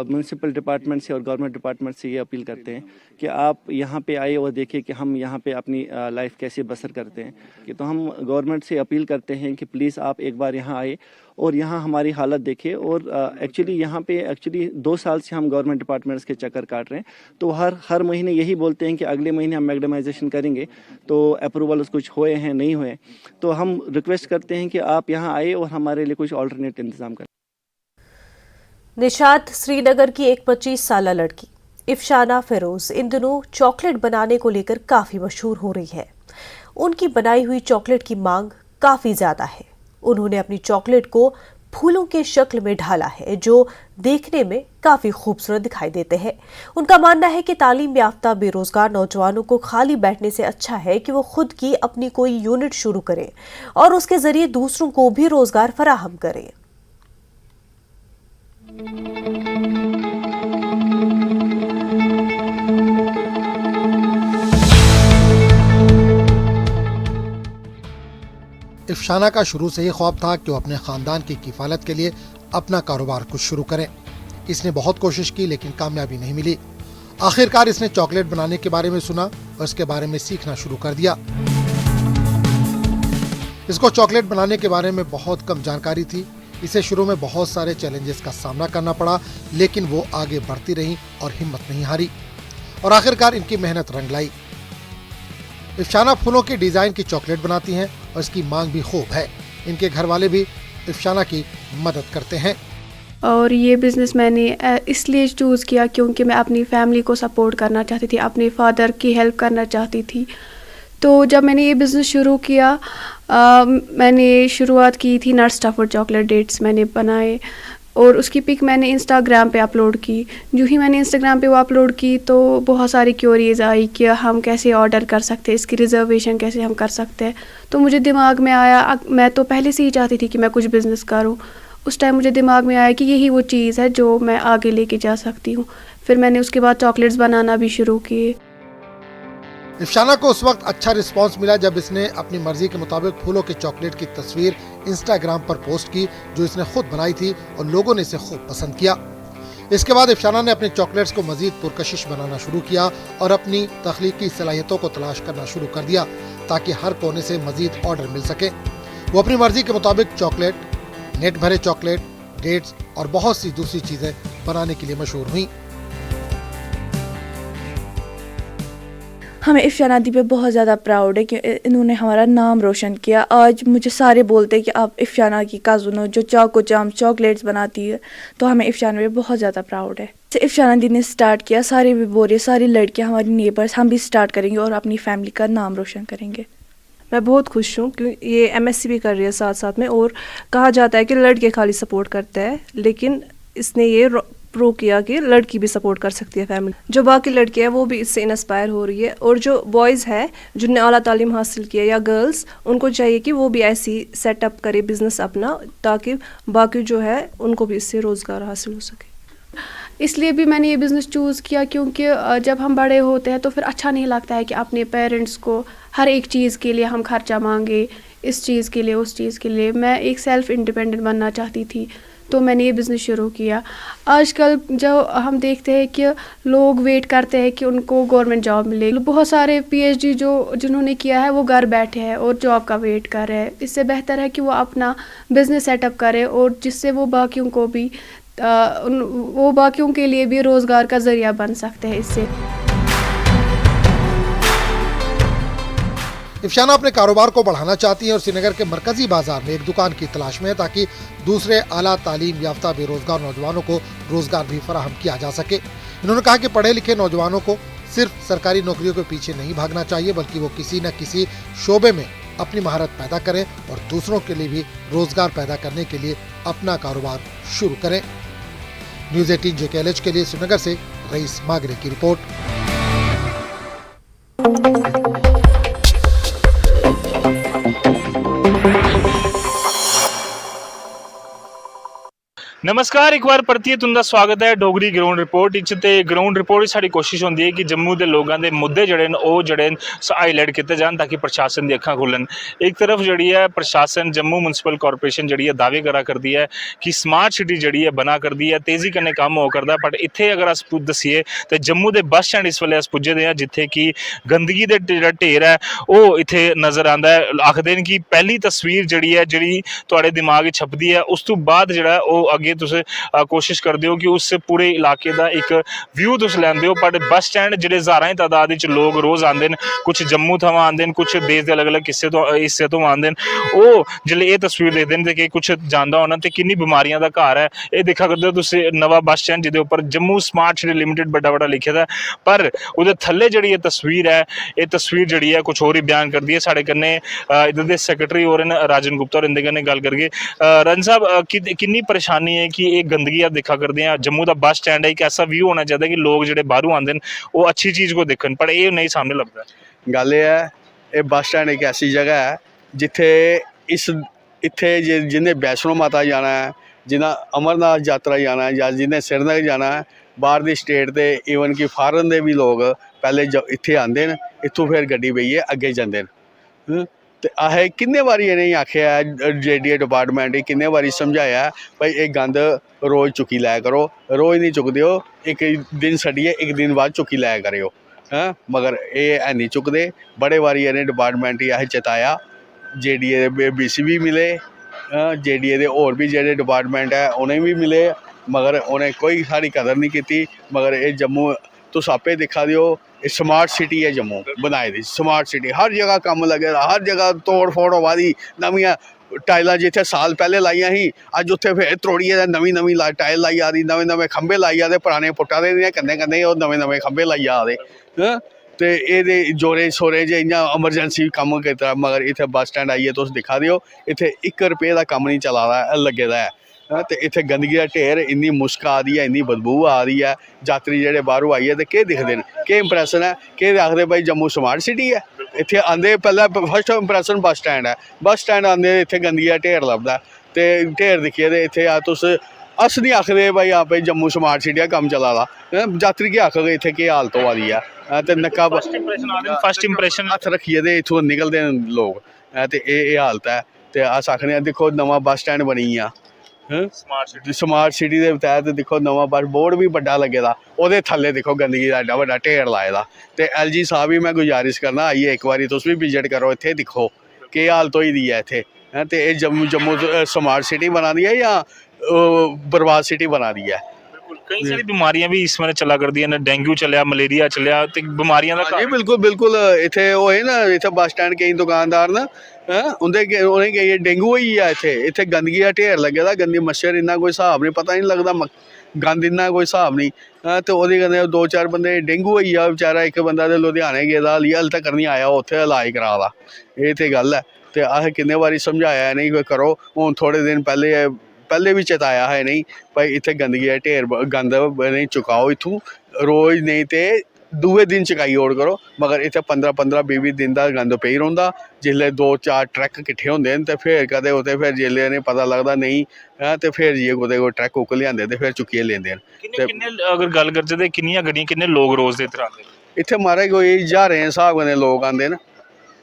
म्यूनिसिपल डिपार्टमेंट से और गवर्नमेंट डिपार्टमेंट से ये अपील करते हैं कि आप यहाँ पे आए और देखिए कि हम यहाँ पे अपनी लाइफ कैसे बसर करते हैं। कि तो हम गवर्नमेंट से अपील करते हैं कि प्लीज़ आप एक बार यहाँ आए और यहाँ हमारी हालत देखें। और एक्चुअली यहाँ पे 2 साल से हम गवर्नमेंट डिपार्टमेंट्स के चक्कर काट रहे हैं, तो हर महीने यही बोलते हैं कि अगले महीने हम मैग्डमाइजेशन करेंगे, तो अप्रूवल कुछ हुए हैं नहीं हुए। तो हम रिक्वेस्ट करते हैं कि आप यहाँ आए और हमारे लिए कुछ ऑल्टरनेट इंतजाम करें। निशात श्रीनगर की एक 25 साल लड़की इफ्शाना फिरोज इन दिनों चॉकलेट बनाने को लेकर काफी मशहूर हो रही है। उनकी बनाई हुई चॉकलेट की मांग काफी ज्यादा है। उन्होंने अपनी चॉकलेट को फूलों के शक्ल में ढाला है, जो देखने में काफी खूबसूरत दिखाई देते हैं। उनका मानना है कि तालीम याफ्ता बेरोजगार नौजवानों को खाली बैठने से अच्छा है कि वो खुद की अपनी कोई यूनिट शुरू करें और उसके जरिए दूसरों को भी रोजगार फराहम करें। इफ्शाना का शुरू से ही ख्वाब था कि वो अपने खानदान की किफालत के लिए अपना कारोबार कुछ शुरू करें। इसने बहुत कोशिश की लेकिन कामयाबी नहीं मिली। आखिरकार इसने चॉकलेट बनाने के बारे में सुना और इसके बारे में सीखना शुरू कर दिया। इसको चॉकलेट बनाने के बारे में बहुत कम जानकारी थी। इसे शुरू में बहुत सारे चैलेंजेस का सामना करना पड़ा, लेकिन वो आगे बढ़ती रही और हिम्मत नहीं हारी और आखिरकार इनकी मेहनत रंग लाई। इफ्शाना फूलों के डिजाइन की चॉकलेट बनाती हैं और इसकी मांग भी खूब है। इनके घर वाले भी इफ्शाना की मदद करते हैं। और ये बिज़नेस मैंने इसलिए चूज़ किया क्योंकि मैं अपनी फैमिली को सपोर्ट करना चाहती थी, अपने फादर की हेल्प करना चाहती थी। तो जब मैंने ये बिज़नेस शुरू किया, मैंने शुरुआत की थी नट स्टफर्ड चॉकलेट डेट्स मैंने बनाए और उसकी पिक मैंने इंस्टाग्राम पे अपलोड की। जो ही मैंने इंस्टाग्राम पे वो अपलोड की तो बहुत सारी क्वेरीज आई कि हम कैसे ऑर्डर कर सकते हैं, इसकी रिजर्वेशन कैसे हम कर सकते हैं। तो मुझे दिमाग में आया, मैं तो पहले से ही चाहती थी कि मैं कुछ बिज़नेस करूं। उस टाइम मुझे दिमाग में आया कि यही वो चीज़ है जो मैं आगे लेके जा सकती हूँ। फिर मैंने उसके बाद चॉकलेट्स बनाना भी शुरू किए। इफ्शाना को उस वक्त अच्छा रिस्पांस मिला जब इसने अपनी मर्जी के मुताबिक फूलों के चॉकलेट की तस्वीर इंस्टाग्राम पर पोस्ट की, जो इसने खुद बनाई थी और लोगों ने इसे खूब पसंद किया। इसके बाद इफ्शाना ने अपने चॉकलेट्स को मजीद पुरकशिश बनाना शुरू किया और अपनी तख्लीकी सलाहियतों को तलाश करना शुरू कर दिया ताकि हर कोने से मजीद ऑर्डर मिल सके। वो अपनी मर्जी के मुताबिक चॉकलेट, नेट भरे चॉकलेट, डेट्स और बहुत सी दूसरी चीजें बनाने के लिए मशहूर हुई। हमें इफ़शाना दी पे बहुत ज़्यादा प्राउड है कि इन्होंने हमारा नाम रोशन किया। आज मुझे सारे बोलते हैं कि आप इफ़शाना की कज़न हो जो चाको चाम चॉकलेट्स बनाती है, तो हमें इफ़शाना पे बहुत ज़्यादा प्राउड है। इफ़शाना दी ने स्टार्ट किया, सारे भी बोल रहे, सारी लड़कियाँ हमारी नेबर्स, हम भी स्टार्ट करेंगे और अपनी फैमिली का नाम रोशन करेंगे। मैं बहुत खुश हूँ क्योंकि ये MSc भी कर रही है साथ साथ में, और कहा जाता है कि लड़के खाली सपोर्ट करते हैं, लेकिन इसने ये प्रूव किया कि लड़की भी सपोर्ट कर सकती है फैमिली। जो बाकी लड़के हैं वो भी इससे इंस्पायर हो रही है, और जो बॉयज़ हैं जिन्होंने आला तालीम हासिल किया या गर्ल्स, उनको चाहिए कि वो भी ऐसी सेटअप करे बिज़नेस अपना, ताकि बाकी जो है उनको भी इससे रोज़गार हासिल हो सके। इसलिए भी मैंने ये बिज़नेस चूज़ किया क्योंकि जब हम बड़े होते हैं तो फिर अच्छा नहीं लगता है कि अपने पेरेंट्स को हर एक चीज़ के लिए हम खर्चा मांगे, इस चीज़ के लिए उस चीज़ के लिए। मैं एक सेल्फ़ इंडिपेंडेंट बनना चाहती थी, तो मैंने ये बिज़नेस शुरू किया। आजकल जो हम देखते हैं कि लोग वेट करते हैं कि उनको गवर्नमेंट जॉब मिले, बहुत सारे PhD जिन्होंने किया है वो घर बैठे हैं और जॉब का वेट कर रहे हैं। इससे बेहतर है कि वो अपना बिज़नेस सेटअप करें, और जिससे वो बाकियों के लिए भी रोज़गार का ज़रिया बन सकते हैं इससे। इफ़शाना अपने कारोबार को बढ़ाना चाहती हैं और श्रीनगर के मरकजी बाजार में एक दुकान की तलाश में है, ताकि दूसरे आला तालीम याफ्ता बेरोजगार नौजवानों को रोजगार भी फराहम किया जा सके। इन्होंने कहा कि पढ़े लिखे नौजवानों को सिर्फ सरकारी नौकरियों के पीछे नहीं भागना चाहिए, बल्कि वो किसी न किसी शोबे में अपनी महारत पैदा करें और दूसरों के लिए भी रोजगार पैदा करने के लिए अपना कारोबार शुरू करें। न्यूज़ 18 JKLH के लिए श्रीनगर से रईस मागरे की रिपोर्ट। नमस्कार, एक बार परतिए तुंदा स्वागत है डोगरी ग्राउंड रिपोर्ट इच। ते ग्राउंड रिपोर्ट साड़ी कोशिश होंदी है कि जम्मू के लोगों के मुद्दे जड़े न वो जड़े हाईलाइट किए जान, ताकि प्रशासन की अखां खुलन। एक तरफ जड़ी है प्रशासन जम्मू म्यूनसिपल कॉरपोरेशन जड़ी है दावे करा करती है कि स्मार्ट सिटी जड़ी है बना करती है, तेज़ी कन्नै काम हो करता है, बट इत्थे अगर अस दसीए तो जम्मू के बस स्टैंड इस वेले अस पुज्जे दे जिथे कि गंदगी के जेह्ड़ा ढेर है वो इत्थे नज़र आता है। आखदे न कि पहली तस्वीर जड़ी है जड़ी तुहाडे दिमाग छपदी है, उस तो बाद जड़ा वो अगे तुस कोशिश करते हो कि उस पूरे इलाके का एक व्यू तुस लैंदे हो। पर बस स्टैंड जेह्ड़े हज़ारां तादाद च लोग रोज़ आते हैं, कुछ जम्मू थमां आते हैं, कुछ देश के अलग अलग हिस्से तो आते हैं, वो जिसले ये तस्वीर देखते हैं कि कुछ जानता होना तो किन्नी बीमारियां का घर है। ये देखा करते हो तुस नवा बस स्टैंड जिहदे उपर जम्मू स्मार्ट सिटी लिमिटेड बड़ा बड़ा लिखे दा, पर उहदे थल्ले जिहड़ी तस्वीर है, ये तस्वीर जिहड़ी है कुछ होर ही बयान करती है। साढ़े कन्नै इधर दे सैकटरी होर न राजन गुप्ता होर, इंदे कन्नै गल करगे। राजन साहब, किन्नी परेशानी है कि एक गंदगी आप देखा करते हैं, जम्मू का बस स्टैंड है, एक ऐसा व्यू होना चाहिए कि लोग जो बाहरों आते हैं वो अच्छी चीज़ को देखन, पर ये नहीं सामने लगता। गल ये है, ये बस स्टैंड एक ऐसी जगह है जिथे इत्थे जिन्हें वैष्णो माता जाना है, जिन्हें अमरनाथ यात्रा जाना है, या जिन्हें श्रीनगर जाना है, बाहर दी स्टेट के ईवन कि फॉरन दे भी लोग पहले इत्थे आते हैं, इत्थों फिर गड्डी बेइये अगे जाते हैं। तो असें किन्ने बारी इन्हें आख्या है, JDA डिपार्टमेंट किन्ने बारी समझाया भाई ये गंद रोज़ चुकी लाया करो, रोज़ नहीं चुकते हो, एक दिन छड्डिए एक दिन बाद चुकी लाया करो। हाँ, मगर ये है नहीं चुकते। बड़े बारी इन्हें डिपार्टमेंट ही असें चताया, JDA दे BC भी मिले, JDA दे होर भी जेह्ड़े डिपार्टमेंट है उन्हें भी मिले, मगर उन्हें कोई साड़ी कदर नहीं की। मगर ये जम्मू तुस आपे दिखा दियो, स्मार्ट सिटी है जम्मू बनाई दी, स्मार्ट सिटी हर जगह कम लगे, हर जगह तोड़ फोड़ होवा दी। नवियां टाइलां जिथे साल पहले लाइयां ही, अज उत्थे फिर त्रोड़िए नवी टाइल लाई आ रही, नवे नवे खंबे लाई आते, पुराने पुट्टा दे कन्ने कन्ने और नवे नवे खंबे लाई आ रहे। तो ये जोरे सोरे जे इ'यां एमरजेंसी कम कीता, मगर इत्थे बस स्टैंड आइए तुस दिखा दियो, इत्थे 1 रुपये का कम नहीं चला दा लगे दा है। तो इत्थे गंदगी का ढेर, इन्नी मुश्क आ रही है, इन्नी बदबू आ रही है। यात्री जेह्ड़े बाहरों आइए तो केह् दिखदे न, केह् इंप्रैशन है, केह् आखदे भाई जम्मू स्मार्ट सिटी है। इत्थे आंदे पहले फर्स्ट इंप्रैशन बस स्टैंड है, बस स्टैंड आंदे इत्थे गंदगी का ढेर लभदा, ते ढेर दिक्खिए ते इत्थे तुस अस नहीं आखदे भाई हाँ भाई जम्मू स्मार्ट सिटी कम चला दा, यात्री केह् आखगे इत्थे केह् हालत होआ दी है। ते नक्का फर्स्ट इंप्रैशन हत्थ रखिए ते इत्थों निकलदे न लोग, ते एह् हालत है। ते अस आखने दिक्खो नवा बस स्टैंड बनी आ, स्मार्ट सिटी के तहत देखो नवा बस बोर्ड भी बड़ा लगे दा, ओहदे थल्ले देखो गंदगी का एड्डा बड़ा ढेर लाए दा। ते LG साहब भी मैं गुजारिश करना, आइए एक बारी तुस भी विजिट करो, इत्थे दिक्खो केह् हालत होई दी है इत्थे। ते एह् जम्मू स्मार्ट सिटी बना दी है या बर्बाद सिटी बना दी है। ਕਈ ਸਾਰੀ ਬਿਮਾਰੀਆਂ ਵੀ ਇਸ ਵੇਲੇ ਚੱਲਾ ਕਰਦੀਆਂ ਨੇ, ਡੇਂਗੂ ਚੱਲਿਆ, ਮਲੇਰੀਆ ਚੱਲਿਆ ਤੇ ਬਿਮਾਰੀਆਂ ਦਾ ਜੀ ਬਿਲਕੁਲ ਬਿਲकुल ਇੱਥੇ ਹੋਏ ਨਾ, ਇੱਥੇ ਬੱਸ ਸਟੈਂਡ ਕਈ ਦੁਕਾਨਦਾਰ ਨਾ ਉਹਨੇ ਕਹੀ ਡੇਂਗੂ ਹੋਈ ਆ, ਇੱਥੇ ਗੰਦਗੀ ਦਾ ਢੇਰ ਲੱਗਿਆ ਦਾ, ਗੰਦੀ ਮੱਛਰ ਇੰਨਾ ਕੋਈ ਹਿਸਾਬ ਨਹੀਂ, ਪਤਾ ਨਹੀਂ ਲੱਗਦਾ ਗੰਦ ਇੰਨਾ ਕੋਈ ਹਿਸਾਬ ਨਹੀਂ। ਤੇ ਉਹਦੇ ਕਹਿੰਦੇ 2-4 ਬੰਦੇ ਡੇਂਗੂ ਹੋਈ ਆ, ਵਿਚਾਰਾ ਇੱਕ ਬੰਦਾ ਤੇ ਲੁਧਿਆਣੇ ਗਿਆ ਦਾ ਹਾਲੇ ਤੱਕ ਨਹੀਂ ਆਇਆ, ਉੱਥੇ ਇਲਾਜ ਕਰਾ ਦਾ। ਇਹ ਤੇ ਗੱਲ ਹੈ। ਤੇ ਆਹ ਕਿੰਨੇ ਵਾਰੀ ਸਮਝਾਇਆ ਨਹੀਂ ਕੋਈ ਕਰੋ, ਹੁਣ ਥੋੜ੍ਹੇ ਦਿਨ ਪਹਿਲੇ ਵੀ ਚੇਤਾਇਆ ਹੈ ਨਹੀਂ ਭਾਈ ਇੱਥੇ ਗੰਦਗੀ ਹੈ ਢੇਰ, ਗੰਦ ਨਹੀਂ ਚੁਕਾਓ ਇੱਥੋਂ ਰੋਜ਼, ਨਹੀਂ ਤੇ ਦੂਏ ਦਿਨ ਚੁਕਾਈ ਔੜ ਕਰੋ। ਮਗਰ ਇੱਥੇ 15-15 20-20 ਦਿਨ ਦਾ ਗੰਦ ਪਈ ਰਹਿੰਦਾ। ਜਿਸਲੇ 2-4 ਟਰੱਕ ਇਕੱਠੇ ਹੁੰਦੇ ਨੇ ਤੇ ਫਿਰ ਕਦੇ ਉੱਤੇ ਫਿਰ ਜਿਸਲੇ ਨੇ ਪਤਾ ਲੱਗਦਾ ਨਹੀਂ ਤੇ ਫਿਰ ਜੀ ਕੋਈ ਟਰੱਕ ਉੱਕ ਲਿਆਂਦੇ ਤੇ ਫਿਰ ਚੁੱਕੀਏ ਲੈਂਦੇ ਨੇ। ਕਿੰਨੇ ਅਗਰ ਗੱਲ ਕਰਦੇ ਤੇ ਕਿੰਨੀਆਂ ਗੱਡੀਆਂ, ਕਿੰਨੇ ਲੋਕ ਰੋਜ਼ ਦੇ ਇੱਧਰ ਆਉਂਦੇ? ਇੱਥੇ ਮਾਰੇ ਕੋਈ 1000 ਹਿਸਾਬ ਦੇ ਲੋਕ ਆਉਂਦੇ ਨੇ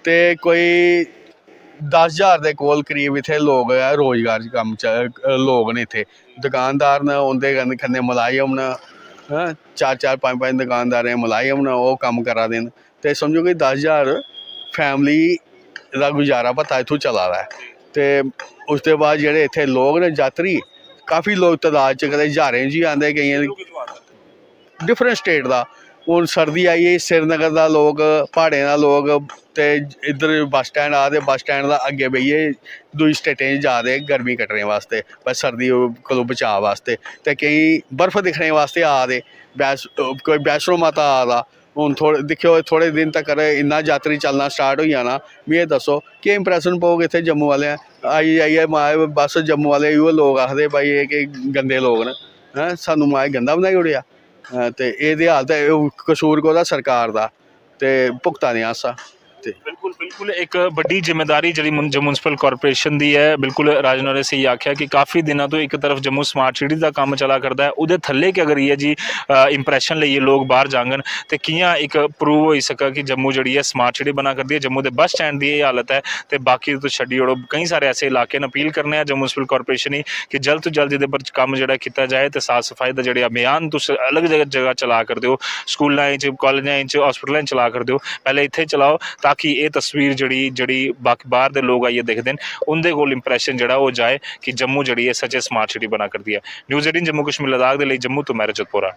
ਤੇ ਕੋਈ 10,000 ਦੇ ਕੋਲ ਕਰੀਬ ਇੱਥੇ ਲੋਕ ਆ ਰੋਜ਼ਗਾਰ 'ਚ ਕੰਮ 'ਚ ਲੋਕ ਨੇ। ਇੱਥੇ ਦੁਕਾਨਦਾਰ ਨੇ ਉਹਦੇ ਖੰਨੇ ਮੁਲਾਜ਼ਮ ਨੇ, 4-4 5-5 ਦੁਕਾਨਦਾਰ ਨੇ ਮੁਲਾਜ਼ਮ ਨੇ, ਉਹ ਕੰਮ ਕਰਾ ਦੇਣ ਤੇ ਸਮਝੋ ਕਿ 10,000 ਫੈਮਲੀ ਦਾ ਗੁਜ਼ਾਰਾ ਭੱਤਾ ਇੱਥੋਂ ਚਲਾ ਰਿਹਾ। ਤੇ ਉਸ ਤੋਂ ਬਾਅਦ ਜਿਹੜੇ ਇੱਥੇ ਲੋਕ ਨੇ ਯਾਤਰੀ, ਕਾਫੀ ਲੋਕ ਤਾਦਾਦ 'ਚ ਕਦੇ ਹਜ਼ਾਰਾਂ 'ਚ ਹੀ ਆਉਂਦੇ, ਕਈਆਂ ਡਿਫਰੈਂਟ ਸਟੇਟ ਦਾ। ਹੁਣ ਸਰਦੀ ਆਈ ਹੈ, श्रीनगर ਦਾ ਲੋਕ, ਪਹਾੜਿਆਂ ਦਾ ਲੋਕ ਤੇ ਇੱਧਰ ਬੱਸ ਸਟੈਂਡ ਆ ਤੇ ਬੱਸ ਸਟੈਂਡ ਦਾ ਅੱਗੇ ਬਈਏ ਦੂਜੀ ਸਟੇਟਾਂ 'ਚ ਜਾ ਦੇ ਗਰਮੀ ਕੱਟਣੇ ਵਾਸਤੇ, ਬਸ ਸਰਦੀ ਕੋਲੋਂ ਬਚਾਅ ਵਾਸਤੇ। ਤੇ ਕਈ ਬਰਫ਼ ਦਿਖਣੇ ਵਾਸਤੇ ਆ ਦੇ, ਕੋਈ ਵੈਸ਼ਨੋ ਮਾਤਾ ਆ ਦਾ। ਹੁਣ ਦੇਖਿਓ ਥੋੜ੍ਹੇ ਦਿਨ ਤੱਕ ਇੰਨਾ ਯਾਤਰੀ ਚੱਲਣਾ ਸਟਾਰਟ ਹੋ ਜਾਣਾ। ਵੀ ਇਹ ਦੱਸੋ ਕਿ ਇੰਪਰੈਸ਼ਨ ਪਾਓਗੇ ਇੱਥੇ ਜੰਮੂ ਵਾਲਿਆਂ ਆਈਏ ਬਸ ਜੰਮੂ ਵਾਲੇ ਇਹੋ ਲੋਕ ਆਖਦੇ ਭਾਈ ਇਹ ਕਿ ਗੰਦੇ ਲੋਕ ਨੇ, ਸਾਨੂੰ ਮਾਏ ਗੰਦਾ ਬਣਾਈ ਉੜਿਆ। ਤੇ ਇਹਦੇ ਹਾਲਤ ਕਸੂਰ ਕੋਦਾ ਸਰਕਾਰ ਦਾ ਤੇ ਭੁਗਤਾਨੇ ਆਸਾ। बिल्कुल बिल्कुल एक बड़ी जिम्मेदारी जी जम्मू म्यूनसिपल कॉरपोरेशन की है। बिल्कुल राजन होरें से आख्या कि काफ़ी दिनों तो एक तरफ जम्मू स्मार्ट सिटी का काम चला करता है, उहदे थल्ले कि अगर ये जी इंप्रैशन लईए लोग बाहर जांगन तो कियां एक प्रूव हो सका कि जम्मू जी है स्मार्ट सिटी बना करती है। जम्मू के बस स्टैंड की ये हालत है तो बाकी तो छड्डी ओड़ो, कई सारे ऐसे इलाके ने अपील करने जम्मू म्यूनसिपल कॉरपोरेशन ही कि जल्द तो जल्द ये पर काम जो किया जाए तो साफ सफाई का जो अभियान तुम अलग जगह चला कर दो, स्कूलों कॉलेजों हॉस्पिटलों चला कर दो, पहले इत्थे चलाओ ताकि ये तस्वीर जड़ी बाकी बाहर के लोग आइए देखते हैं उनके कोल इंप्रैशन जो वो जाए कि जम्मू जी है सच्चे स्मार्ट सिटी बना कर दिया। न्यूज़ 18 जम्मू कश्मीर लद्दाख के लिए जम्मू तो मैं रजतपुरा।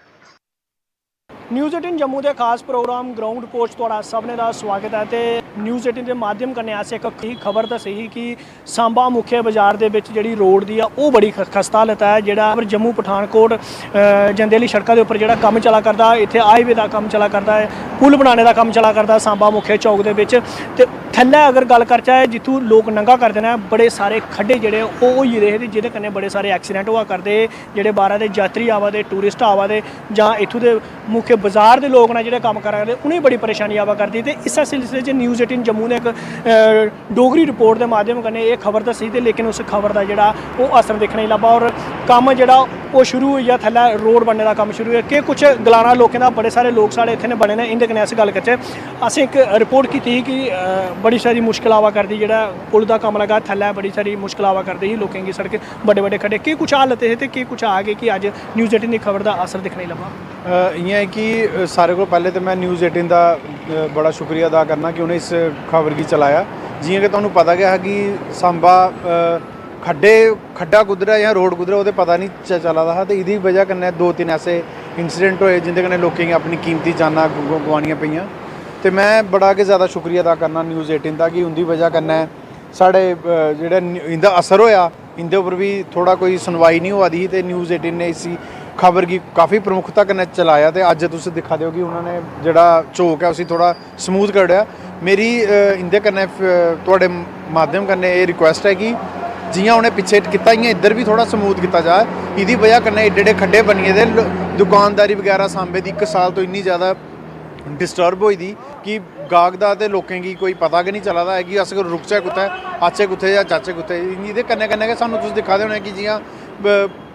न्यूज़ 18 जम्मू के खास प्रोग्राम ग्राउंड रिपोर्ट थोड़ा सबने का स्वागत है। तो न्यूज़ 18 के माध्यम कन्नै अस एक खबर तो सही कि सांबा मुख्य बाजार के विच जिहड़ी रोड दी आ वो बड़ी खस्ता हालत है। जिहड़ा जम्मू पठानकोट जंदे आह्ली सड़कों के उपर जिहड़ा काम चला करदा, इत्थे हाईवे का काम चला करदा है, पुल बनाने का काम चला करदा सांबा मुख्य चौक के विच। ते थल्लै अगर गल करचै जित्थों लोग नंगा करदे ने बड़े सारे खड्डे जिहड़े ओह होई गेदे हे, जिहदे कन्नै बड़े सारे एक्सीडेंट होआ करदे। जिहड़े बाहर दे यात्री आवा दे, टूरिस्ट आवा दे, जां इत्थों दे मुख्य बाजार के लोग ने जिहड़े कम्म करा दे, उ'नेंगी बड़ी परेशानी आवा करदी। ते इस सिलसिले च न्यूज़ 18 जम्मू ने एक डोगरी रिपोर्ट के माध्यम कन्नै ये खबर दस्सी ते लेकिन उस खबर का जिहड़ा ओह असर दिक्खने लब्भा और कम्म जिहड़ा ओह शुरू होई गेआ, थल्लै रोड बनने का कम्म शुरू होया। कि कुछ गलाना लोकें दा, बड़े सारे लोग साढ़े इत्थे ने बने ने, इंदे कन्नै अस गल करचै। असें एक रिपोर्ट कीती कि बड़ी सारी मुश्किल आवा करदी, जेह्ड़ा पुल दा कम्म लगा थल्लै बड़ी सारी मुश्किल आवा करदी ही लोकें गी, सड़क बड़े बड़े खड्डे, केह् कुछ हालत है ते केह् कुछ आ गए कि अज्ज न्यूज़ 18 दी खबर दा असर दिक्खने लब्भा। इ'यां है कि सारे को पहले तो मैं न्यूज़ 18 का बड़ा शुक्रिया अदा करना कि उन्हें इस खबर की चलाया। जियां कि तुहानूं पता गै कि सांबा खड्डा कुद्धर है या रोड कुद्धर है वो पता नहीं चला दा हा, ते एह्दी वजह कन्नै 2-3 ऐसे इंसीडेंट होए जिंदे कन्नै लोकें गी अपनी कीमती जानां गवानियां पेइयां। ते मैं बड़ा गै ज़्यादा शुक्रिया अदा करना न्यूज़ 18 का कि उं'दी वजह कन्नै साढ़े जेह्ड़ा इंदा असर होया, इंदे उप्पर भी थोड़ा कोई सुनवाई नहीं होआ दी ही ते न्यूज़ 18 ने इसी खबर की काफ़ी प्रमुखता कन्नै चलाया। ते अज्ज तुस दिक्खा दे हो कि उन्होंने जेह्ड़ा चौक है उसी थोड़ा स्मूथ कड्ढेआ। मेरी इंदे कन्नै तुहाडे माध्यम कन्नै एह् रिक्वेस्ट है कि जियां उन्हें पिच्छे कीता इ'यां इद्धर भी थोड़ा स्मूथ किया जाए। एह्दी वजह कन्नै एड्डे एड्डे खड्डे बनी गेदे, दुकानदारी वगैरह सांबे दी 1 साल तो इन्नी ज़्यादा डिस्टर्ब होई दी कि गाहक दा ते लोकें गी कोई पता गै नहीं चला दा है कि अस रुकचै कुत्थै, आचै कुत्थै जां चाचै कुत्थै। एह्दे कन्नै कन्नै गै सानूं तुस दिक्खा दे होने कि जियां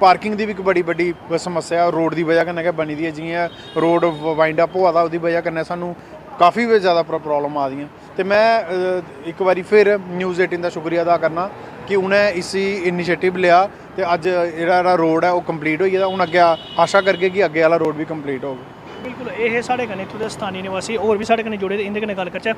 पार्किंग दी भी इक बड़ी बड्डी समस्या रोड दी वजह कन्नै गै बनी दी है। जियां रोड वाइंड अप होआ दा ओह्दी वजह कन्नै सानूं काफ़ी ज़्यादा प्रॉब्लम आ दियां। ते मैं एक बारी फिर न्यूज़ 18 का शुक्रिया अदा करना कि उन्हें इसी इनिशिएटिव लिया ते अज्ज जेह्ड़ा रोड है वो कंप्लीट होई गेदा। हून अग्गें आशा करगे कि अग्गे आह्ला रोड भी कंप्लीट होग। बिल्कुल ये साढ़े कन्नै इत्थूं दे स्थानीय निवासी होर भी साढ़े कन्नै जुड़े दे, इंदे कन्नै गल्ल करचै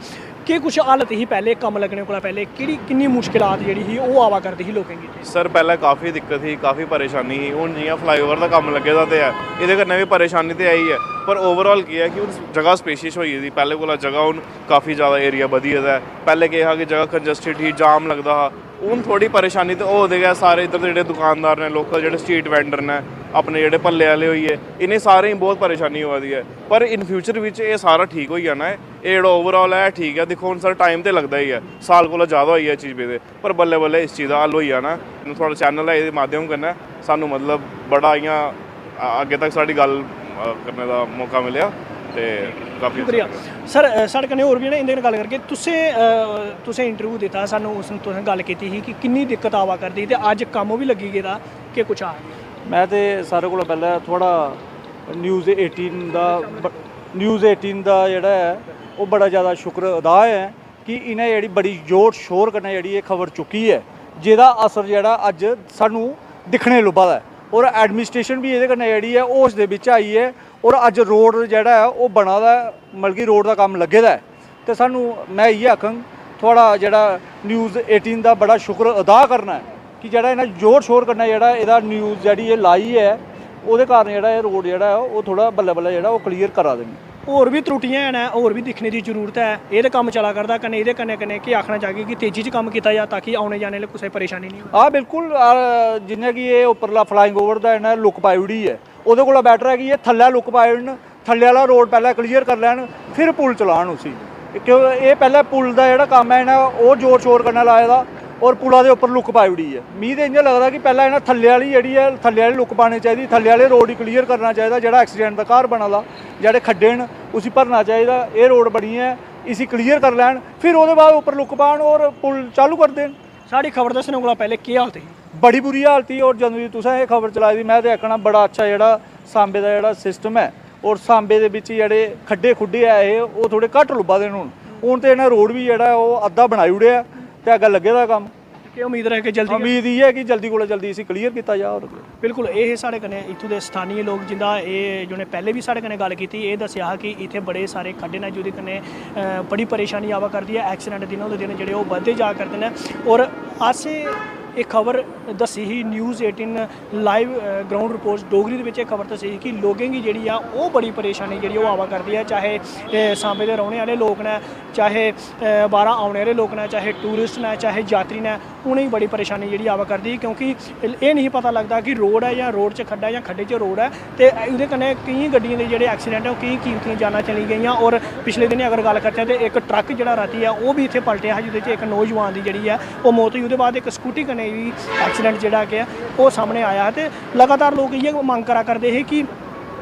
कि कुछ हालत ही पहले कम्म लग्गने कोला पहले किन्नी मुश्किलात जेह्ड़ी ही ओह् आवा करदी ही लोकें गी? सर पहले काफ़ी दिक्कत ही, काफ़ी परेशानी ही। हुण जियां फ्लाईओवर दा कम्म लग्गे दा ते है, इहदे कन्नै भी परेशानी ते आई है, पर ओवरऑल केह् है कि हून जगह स्पेशियस होई गेदी, पैह्ले कोला जगह हून काफ़ी ज़्यादा एरिया बधी गेदा है। पैह्ले केह् हा कि जगह कंजस्टिड ही, जाम लगदा हा। हून थोड़ी परेशानी तो होआ गै, सारे इधर दे जेह्ड़े दुकानदार ने, लोकल जेह्ड़े स्ट्रीट वेंडर ने, अपने जेह्ड़े भल्ले आह्ले होई गे, इन्हें सारें गी बहुत परेशानी होआ दी है। पर इन फ्यूचर बिच एह् सारा ठीक होई जाना है। एह् जेह्ड़ा ओवरऑल है ठीक है। दिक्खो हून सर टाइम तो लगदा ही है, साल कोला ज़्यादा होई है चीज़ पेदे, पर बल्लें बल्लें इस चीज़ दा हल होई जाना। थुआढ़ा चैनल है, एह्दे माध्यम कन्नै सानूं मतलब बड़ा इ'यां अग्गे तक साढ़ी गल्ल करने दा मौका मिलेआ ते काफ़ी शुक्रिया। सर साढ़े कन्नै होर भी ना इंदे कन्नै गल्ल करगे। तुसें इंटरव्यू दित्ता, सानूं उस दिन तुसें गल्ल कीती ही कि किन्नी दिक्कत आवा करदी ते अज्ज कम्म भी लग्गी गेदा, कि कुछ आ मैं तो सारे कोला पैह्ले थोड़ा न्यूज़ 18 दा जेह्ड़ा है ओह् बड़ा ज़्यादा शुक्र अदा है कि इन्हें जेह्ड़ी बड़ी जोर शोर कन्नै जेह्ड़ी एह् खबर चुक्की है, जेह्दा असर जेह्ड़ा अज्ज सानूं दिक्खने लब्भा दा है। और एडमिनिस्ट्रेशन भी एह्दे कन्नै जेह्ड़ी है होश दे बिच आई है, और अज्ज रोड जेह्ड़ा है ओह् बना दा है, मतलब कि रोड दा कम्म लग्गे दा है। ते सानूं मैं इ'यै आखङ थोड़ा जेह्ड़ा न्यूज़ 18 दा बड़ा शुक्र अदा करना है कि जेह्ड़ा इन्हें जोर शोर कन्नै जेह्ड़ा एह्दा न्यूज़ जेह्ड़ी एह् लाई है, ओह्दे कारण जेह्ड़ा एह् रोड जेह्ड़ा है ओह् थोड़ा बल्लें बल्लें जेह्ड़ा ओह् क्लीयर करा दे न। होर भी त्रुटियां हैन, होर भी दिक्खने की जरूरत है। ये तो कम्म चला करदा, कन्नै एह्दे कन्नै कन्नै केह् आखना चाहगे कि तेजी च कम्म कीता जा ताकि औने जाने आह्ले कुसै परेशानी नहीं हो। हाँ बिल्कुल, जियां कि ये उप्परला फ्लाइंग ओवर दा इन्हें लुक पाई ओड़ी है, ओह्दे कोला बैटर है कि ये थल्लै लुक पाई ओड़न, थल्ले आह्ला रोड पैह्ले क्लीयर कर लैन, फिर पुल चलान उसी। क्यों ये पैह्ले पुल दा जेह्ड़ा कम्म है इन्हें ओह् जोर शोर कन्नै लाए दा, और पुला दे उप्पर लुक पाई ओड़ी है। मिगी ते इ'यां लगदा कि पैह्ले इन्हें थल्ले आह्ली जेह्ड़ी है थल्ले आह्ली लुक पानी चाहिदी, थल्ले आह्ले रोड ही क्लीयर करना चाहिदा, जेह्ड़ा एक्सीडेंट दा घर बना दा, जेह्ड़े खड्डे न उसी भरना चाहिदा। एह् रोड बनी है, इसी क्लीयर कर लैन, फिर ओह्दे बाद उप्पर लुक पान और पुल चालू कर देन। साढ़ी खबर दस्सने कोला पैह्ले केह् हालत ही? बड़ी बुरी हालत ही, और जदूं दी तुसें एह् खबर चलाई दी, मैं ते आखना बड़ा अच्छा जेह्ड़ा सांबे दा जेह्ड़ा सिस्टम है, और सांबे दे बिच जेह्ड़े खड्डे खुड्डे है हे ओह् थोड़े घट्ट लुब्भा दे न। हून ते इन्हें रोड भी जेह्ड़ा ओह् अद्धा बनाई ओड़ेआ ते अग्गें लग्गे दा कम्म। कि उम्मीद रहे कि जल्दी उम्मीद इ'यै है कि जल्दी कोला जल्दी इसी क्लीयर किया जा। और बिल्कुल ये साढ़े कन्नै इत्थूं दे स्थानीय लोग जिंदा एह् जिन्हें पैह्ले भी साढ़े कन्नै गल्ल कीती, एह् दस्सेआ कि इत्थे बड़े सारे खड्डे न जेह्दे कन्नै बड़ी परेशानी आवा करदी है। एक्सीडेंट दिनों दे दिन जेह्ड़े ओह् बधदे जा करदे न। और असें एक खबर दस्सी ही news 18 live ground report Dogri दे बिच खबर दस्सी ही कि लोकें गी जेह्ड़ी आ ओह् बड़ी परेशानी जेह्ड़ी ओह् आवा करदी है, चाहे सांबे दे रौह्ने आह्ले लोक न, चाहे बाह्रा औने आह्ले लोक न, चाहे टूरिस्ट न, चाहे यात्री न, उ'नेंगी बड़ी परेशानी जेह्ड़ी आवा करदी है। क्योंकि एह् नहीं पता लगदा कि रोड है जां रोड च खड्डा जां खड्डे च रोड है, ते ओह्दे कन्नै केईं गड्डियें दे जेह्ड़े एक्सीडेंट है ओह् केईं कीमती जानां चली गेइयां। और पिछले दिन अगर गल्ल करचै ते एक ट्रक जेह्ड़ा राती है ओह् भी इत्थे पलटेआ हा, जेह्दे च एक नौजवान दी जेह्ड़ी है ओह् मौत होई। ओह्दे बाद एक स्कूटी कन्नै भी एक्सीडेंट जेह्ड़ा कि ओह् सामने आया है। ते लगातार लोग इ'यै मंग करा करदे हे कि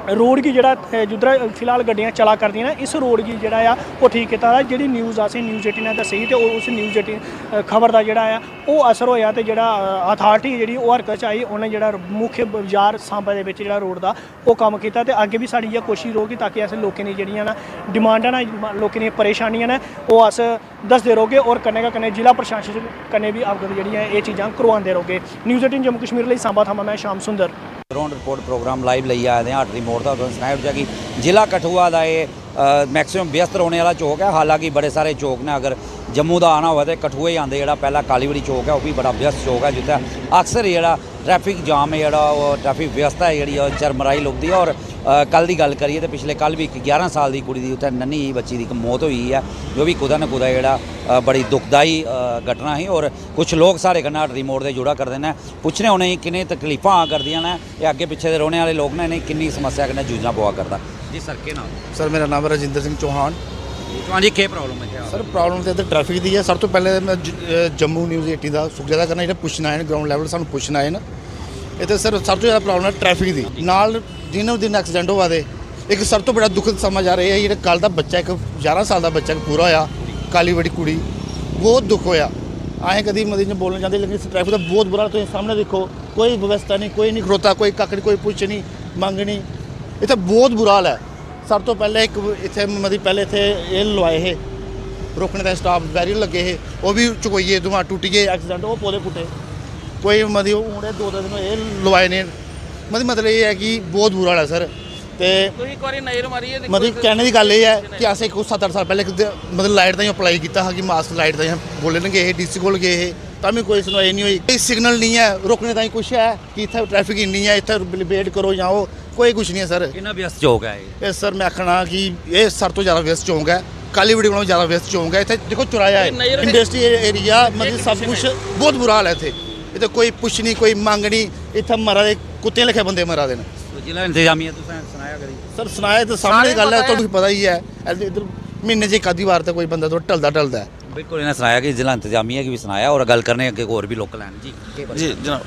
रोड गी जेह्ड़ा जिद्धर फिलहाल गड्डियां चला करदियां न, इस रोड गी जेह्ड़ा ओह् ठीक कीता जा। जेह्ड़ी न्यूज़ असें न्यूज़ 18 ने दस्सी ते उस न्यूज़ 18 खबर दा जेह्ड़ा ओह् असर होया, ते जेह्ड़ा अथॉरिटी जेह्ड़ी ओह् हरकत च आई, उ'नें जेह्ड़ा मुख्य बाजार सांबा दे बिच जेह्ड़ा रोड दा ओह् कम्म कीता। ते अग्गें भी साढ़ी इ'यै कोशिश रौह्गी ताकि अस लोकें दी जेह्ड़ियां न डिमांडां न, लोकें दियां परेशानियां न, ओह् अस दसदे रौह्गे, और कन्नै गै कन्नै जिला प्रशासन कन्नै भी अवगत जेह्ड़ियां एह् चीज़ां करवांदे रौह्गे। न्यूज़ 18 जम्मू कश्मीर लेई सांबा थमां मैं श्याम सुंदर। ग्राउंड रिपोर्ट प्रोग्राम लाइव लेइयै आए दे आं अटरी मोड़ दा। तुसें सनाया ओड़ेआ कि जिला कठुआ दा एह् मैक्सिमम व्यस्त रौह्ने आह्ला चौक है। हालांकि बड़े सारे चौक ने, अगर जम्मू दा आना होऐ ते कठुए ही आंदे। जेह्ड़ा पैह्ला कालीबड़ी चौक है ओह् भी बड़ा व्यस्त चौक है, जित्थै अक्सर जेह्ड़ा ट्रैफिक जाम है, जेह्ड़ा ओह् ट्रैफिक व्यवस्था है जेह्ड़ी ओह् चरमराई लुकदी है। और कल दी गल्ल करिए तो पिछले कल भी एक 11 साल की कुड़ी दी उत्थै नन्ही बच्ची दी मौत हुई है, जो भी कुदै न कुदै जेह्ड़ा बड़ी दुखदाई घटना ही। और कुछ लोग साढ़े कन्नै अटरी मोड़ दे जुड़ा करदे न, पुच्छने उ'नेंगी किन्नी तकलीफां आ करदियां न, एह् अग्गे पिच्छे दे रौह्ने आह्ले लोग न, इ'नेंगी किन्नी समस्या कन्नै जूझना पवा करदा। जी सर, केह् नाम? सर मेरा नाम है राजिंदर सिंह चौहान। चौहान जी, केह् प्रॉब्लम है? सर प्रॉब्लम तो इधर ट्रैफिक दी है। सब तो पहले मैं जम्मू न्यूज़ 18 का शुक्रिया करना, जेह्ड़े पुच्छना आए ग्राउंड लैवल सानूं पुच्छना आए न। इत्थे सर सब तो ज़्यादा प्रॉब्लम है ट्रैफिक दी, नाल दिनों दिन एक्सीडेंट होआ दे। एक सब तो बड़ा दुखद समाचार ये है, जेह्ड़ा कल दा बच्चा एक 11 साल का बच्चा पूरा होया, काली बड़ी कुड़ी, बहुत दुख होया। असें कभी मती इ'यां बोलना चाहते, लेकिन इस ट्रैफिक का बहुत बुरा, तुम सामने देखो, कोई व्यवस्था नहीं, कोई नहीं खड़ोता, कोई कक्ख नहीं, कोई पुछ नहीं, मंग नहीं, इत्थे बहुत बुरा हाल है। सब तो पहले एक इत्थे मती पहले इत्थे एह् लवाए हे, रोकने का स्टाफ बैरियर लगे हे, वो भी चुकोइए, धुआं टुटी गए, एक्सीडेंट वो पौधे पुट्टे, कोई मती हूँ 2 दिन एह् लवाए ने। मतलब ये है कि बहुत बुरा हाल है सर। ਤੇ ਤੁਸੀਂ ਇੱਕ ਵਾਰੀ ਨਜ਼ਰ ਮਾਰੀਏ ਮਤਲਬ ਕਹਿਣ ਦੀ ਗੱਲ ਇਹ ਹੈ ਕਿ ਅਸੀਂ ਕੁਝ 7-8 ਸਾਲ ਪਹਿਲੇ ਮਤਲਬ ਲਾਈਟ ਦਾ ਹੀ ਅਪਲਾਈ ਕੀਤਾ ਹੈ ਕਿ ਮਾਸਕ ਲਾਈਟ ਦਾ ਹੀ ਬੋਲਣਗੇ ਇਹ ਡੀਸੀ ਕੋਲ ਗਏ ਇਹ ਤਾਂ ਵੀ ਕੋਈ ਸੁਣਵਾਈ ਨਹੀਂ ਹੋਈ। ਕੋਈ ਸਿਗਨਲ ਨਹੀਂ ਹੈ ਰੋਕਣੇ ਤਾਂ ਹੀ ਕੁਛ ਹੈ ਕਿ ਇੱਥੇ ਟ੍ਰੈਫਿਕ ਇੰਨੀ ਹੈ ਇੱਥੇ ਵੇਟ ਕਰੋ ਜਾਂ ਉਹ ਕੋਈ ਕੁਛ ਨਹੀਂ ਹੈ ਸਰ। ਕਿੰਨਾ ਵਿਅਸਤ ਚੌਕ ਹੈ ਇਹ ਸਰ ਮੈਂ ਆਖਣਾ ਕਿ ਇਹ ਸਰ ਤੋਂ ਜ਼ਿਆਦਾ ਵਿਅਸਤ ਚੌਂਕ ਹੈ, ਕਾਲੀਵਿੜੀ ਨਾਲੋਂ ਜ਼ਿਆਦਾ ਵਿਅਸਤ ਚੌਂਕ ਹੈ। ਇੱਥੇ ਦੇਖੋ ਚੁਰਾਇਆ ਹੈ, ਇੰਡਸਟਰੀ ਏਰੀਆ, ਮਤਲਬ ਸਭ ਕੁਛ ਬਹੁਤ ਬੁਰਾ ਹਾਲ ਹੈ ਇੱਥੇ। ਇੱਥੇ ਕੋਈ ਪੁੱਛ ਨਹੀਂ ਕੋਈ ਮੰਗ ਨਹੀਂ, ਇੱਥੇ ਮਰਾ ਦੇ ਕੁੱਤੇ ਲਿਖੇ ਬੰਦੇ ਮਰਾ ਦੇ ਨੇ। ਜ਼ਿਲ੍ਹਾ ਇੰਤਜ਼ਾਮੀਆ ਤੁਸੀਂ ਸੁਣਾਇਆ ਕਰੀ ਸਰ ਸੁਣਾਇਆ ਤਾਂ ਸਾਹਮਣੇ ਦੀ ਗੱਲ ਹੈ, ਤੁਹਾਨੂੰ ਪਤਾ ਹੀ ਹੈ ਇੱਧਰ ਮਹੀਨੇ 'ਚ ਇੱਕ ਆਧੀ ਵਾਰ ਤਾਂ ਕੋਈ ਬੰਦਾ ਤੋਂ ਢਲਦਾ ਹੈ। ਬਿਲਕੁਲ ਇਹਨਾਂ ਸੁਣਾਇਆ ਕਿ ਜ਼ਿਲ੍ਹਾ ਇੰਤਜ਼ਾਮੀਆ ਕੀ ਵੀ ਸੁਣਾਇਆ ਔਰ ਗੱਲ ਕਰਨੇ ਅੱਗੇ ਹੋਰ ਵੀ ਲੋਕ ਲੈਣ ਜੀ ਜਨਾਬ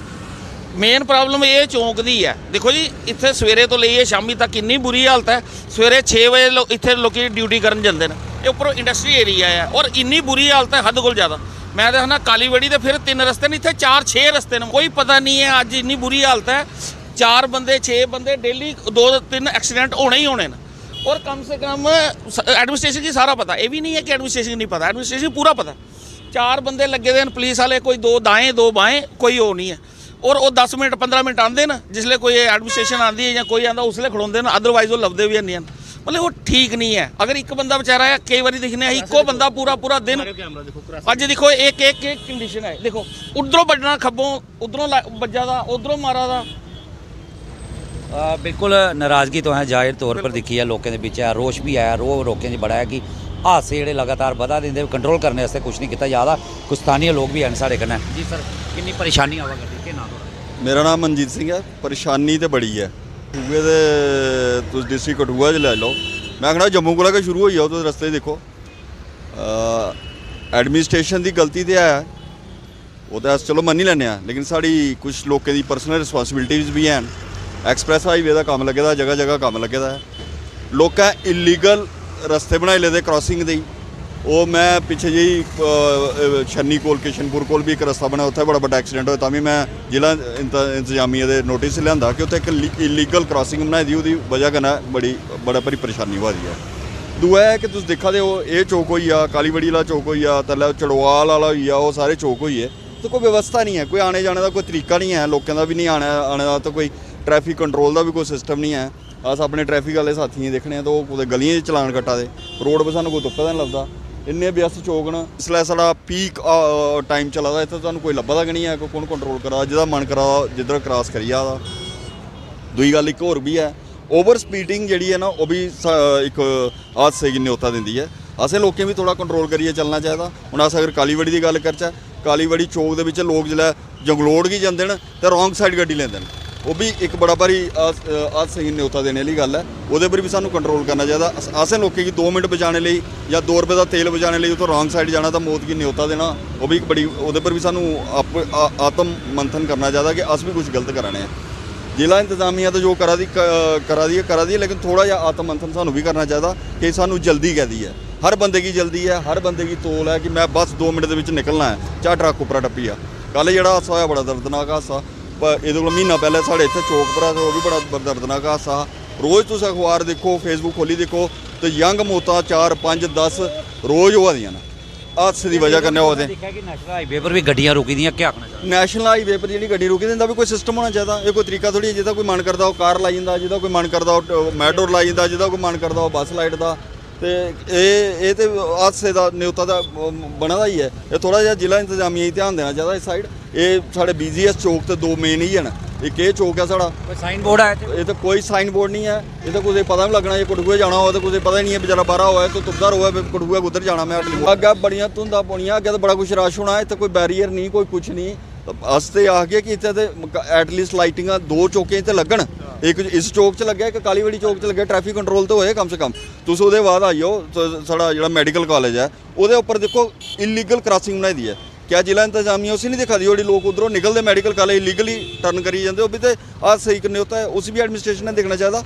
ਮੇਨ ਪ੍ਰੋਬਲਮ ਇਹ ਚੌਂਕ ਦੀ ਹੈ। ਦੇਖੋ ਜੀ ਇੱਥੇ ਸਵੇਰੇ ਤੋਂ ਲਈਏ ਸ਼ਾਮੀ ਤੱਕ ਇੰਨੀ ਬੁਰੀ ਹਾਲਤ ਹੈ। ਸਵੇਰੇ 6 ਵਜੇ ਇੱਥੇ ਲੋਕੀ ਡਿਊਟੀ ਕਰਨ ਜਾਂਦੇ ਨੇ, ਇਹ ਉੱਪਰੋਂ ਇੰਡਸਟਰੀ ਏਰੀਆ ਹੈ ਔਰ ਇੰਨੀ ਬੁਰੀ ਹਾਲਤ ਹੈ ਹੱਦ ਕੋਲ ਜ਼ਿਆਦਾ। ਮੈਂ ਦੇਖਣਾ ਕਾਲੀਵੜੀ ਦੇ ਫਿਰ 3 ਰਸਤੇ ਨੇ, ਇੱਥੇ 4-6 ਰਸਤੇ ਨੇ। ਕੋਈ ਪਤਾ ਨਹੀਂ ਹੈ ਅੱਜ ਇੰਨੀ ਬੁਰੀ ਹਾਲਤ ਹੈ, 4 ਬੰਦੇ 6 ਬੰਦੇ ਡੇਲੀ 2-3 ਐਕਸੀਡੈਂਟ ਹੋਣੇ ਹੀ ਹੋਣੇ ਨੇ। और कम से कम एडमिनिस्ट्रेशन की सारा पता, ये भी नहीं है कि एडमिनिस्ट्रेशन नहीं पता, एडमिनिस्ट्रेशन पूरा पता। 4 बंदे लगे दे पुलिस वाले, कोई 2 दाएं 2 बाएं, कोई वो नहीं है। और वो 10 मिनट 15 मिनट आते ना जिसले कोई एडमिनिस्ट्रेशन आती है या कोई आता उसले खड़ोते हैं, अदरवाइज वो लभदे भी नहीं हैं। मतलब वो ठीक नहीं है। अगर एक बंदा बेचारा है, कई बार दिखने इको बंदा पूरा दिन अज देखो एक कंडीशन है। देखो उधरों बजना खब्बों, उधरों बजा दा, उधरों मारा दा। बिल्कुल नाराज़गी तो है जाहिर तौर पर दिखी है, लोगों के पीछे रोश भी है, लोगों ने बड़ा है कि हादसे जोड़े लगातार बधा देंगे, कंट्रोल करने वास्ते कुछ नहीं किया ज़्यादा। कुछ स्थानीय लोग भी हैं साढ़े कन्नै। जी सर कितनी परेशानी आवा करती, क्या नाम है? मेरा नाम मनजीत सिंह है। परेशानी तो बड़ी है, कठुए दे तुस डिस्ट्रिक्ट कठुआ च लै लो, मैं आखना जम्मू कोला गै शुरू हो जाओ तो रस्ते देखो। एडमिनिस्ट्रेशन की गलती तो है, वो तो अस चलो मन्नी लैने, लेकिन साड़ी कुछ लोगों की परसनल रिस्पॉन्सिबिलिटीज़ भी हैं। एक्सप्रैस हाईवे का काम लगे दा, जगह जगह काम लगे दा है। लोग इलीगल रस्ते बनाए लेते क्रॉसिंग दे। वो मैं पिछे जी छन्नी कोल किशनपुर कोल भी एक रस्ता बनाया, उत्थे बड़ा बड़ा एक्सीडेंट होया, तां भी मैं जिला इंतजामिया के नोटिस लिया कि उत्थे एक इलीगल क्रॉसिंग बनाई दी, उसकी वजह कन्नै बड़ा भारी परेशानी होआ दी है। दूआ है कि तुम देखा दे ये चौक होई आ, कालीवड़ी वाला चौक होई आ, थल्लै चड़वाल वाला होई आ, वो सारे चौक होई है। तो कोई व्यवस्था नहीं है, कोई आने जाने का कोई तरीका नहीं है, लोगों का भी नहीं आने का, तो कोई ट्रैफिक कंट्रोल का भी कोई सिस्टम नहीं है। अस अपने ट्रैफिक वाले साथी देखने तो कुछ गलियां चलान कट्टा दे, रोड पर सानू कोई तुप्पा नहीं लगता। इन्ने व्यस्त चौक न, इसलिए साढ़ा पीक टाइम चला दा, इत्थे सानू कोई लब्भा दा नहीं है, कोई कौन कंट्रोल करा, जिहदा मन करा जिधर क्रॉस करी जा। दूई गल एक होर भी है, ओवर स्पीडिंग जिहड़ी है ना, वो भी एक हादसे की न्योता दिंदी है। असें लोकें भी थोड़ा कंट्रोल करिए चलना चाहिए। हुण अस अगर कालीवड़ी की गल करचै, कालीवड़ी चौक दे विच लोग जिसलै जंगलोड़ गी जांदे न ते रॉन्ग साइड गड्डी लैंदे न, वो भी एक बड़ा भारी हादसे की न्योता देने वाली गल है। वो पर भी सानू कंट्रोल करना चाहिए। असें लोगों की 2 मिनट बचाने लिए या 2 रुपये का तेल बचाने लिए तो रॉन्ग साइड जाना, तो मौत की न्योता देना, वो भी एक बड़ी, वो पर भी सानू आत्म मंथन करना चाहिए कि अस भी कुछ गलत कराने हैं। जिला इंतजामिया तो जो करा दी है, लेकिन थोड़ा जिहा आत्म मंथन सानू भी करना चाहिए कि सानू जल्दी कहदी है, हर बंदे की जल्दी है, हर बंदे की तोल है कि मैं बस 2 मिनट के निकलना है, चाहे ट्रक उपरा टप्पी आ। कल जो हादसा होया बड़ा दर्दनाक हादसा, ये महीना पहले साढ़े इतने चौक पर वो भी बड़ा दर्दनाक हादसा। रोज़ तुम अखबार देखो, फेसबुक खोली देखो, तो यंग मौतां 4, 5, 10 रोज़ होआ दियां न हादसे की वजह कन्नै होआ दे। नेशनल हाईवे पर भी गड्डियां रुकी दियां, क्या आखना चाहिए? नैशनल हाईवे पर जी गड्डी रुकी दी, भी कोई सिस्टम होना चाहिए। ये कोई तरीका थोड़ी, जिदा कोई मन करता वो कार लाई जाता, जिदा कोई मन करता वो मैडोर लाई जाता, जिदा कोई मन करता वो बस लाइट का। तो ये तो हादसे का न्योता का बना दा ही है। ये थोड़ा जिहा जिला इंतजामिया ही ध्यान देना चाहिए इस साइड। ये साढ़े BGS चौक तो 2 मेन ही हैं, एक ये चौक है साढ़ा, कोई साइन बोर्ड है? ये तो कोई साइन बोर्ड नहीं है, ये तो कुछ पता नहीं लगना। ये कठुए जाना हो तो कुछ पता ही नहीं है, बेचारा बाहर हुआ है तो तुरदा हुआ है कठुए उधर जाना। मैं अग्गे बड़ियां धुंदा पौनियां, अग्गे तो बड़ा कुछ रश होना, इत्थे कोई बैरीयर नहीं, कोई कुछ नहीं। अस तो आख गए कि इत्थे ते एटलीस्ट लाइटिंग 2 चौकें ते लगन, एक इस चौक च लग्गे, एक कालीवड़ी चौक च लग्गे, ट्रैफिक कंट्रोल तो होए कम से कम। तुस ओहदे बाद आई जाओ, साढ़ा जिहड़ा मैडिकल कॉलेज है ओहदे उपर देखो इलीगल क्रॉसिंग बनाई दी है। क्या जिला इंतजामिया उसी नहीं दिखा दी, जोड़ी लोग उधरों निकलते मैडिकल कॉलेज इलीगली टर्न करी जाते, वो भी तो हादसे ही करने होता है, उसी भी एडमिनिस्ट्रेशन ने देखना चाहिए।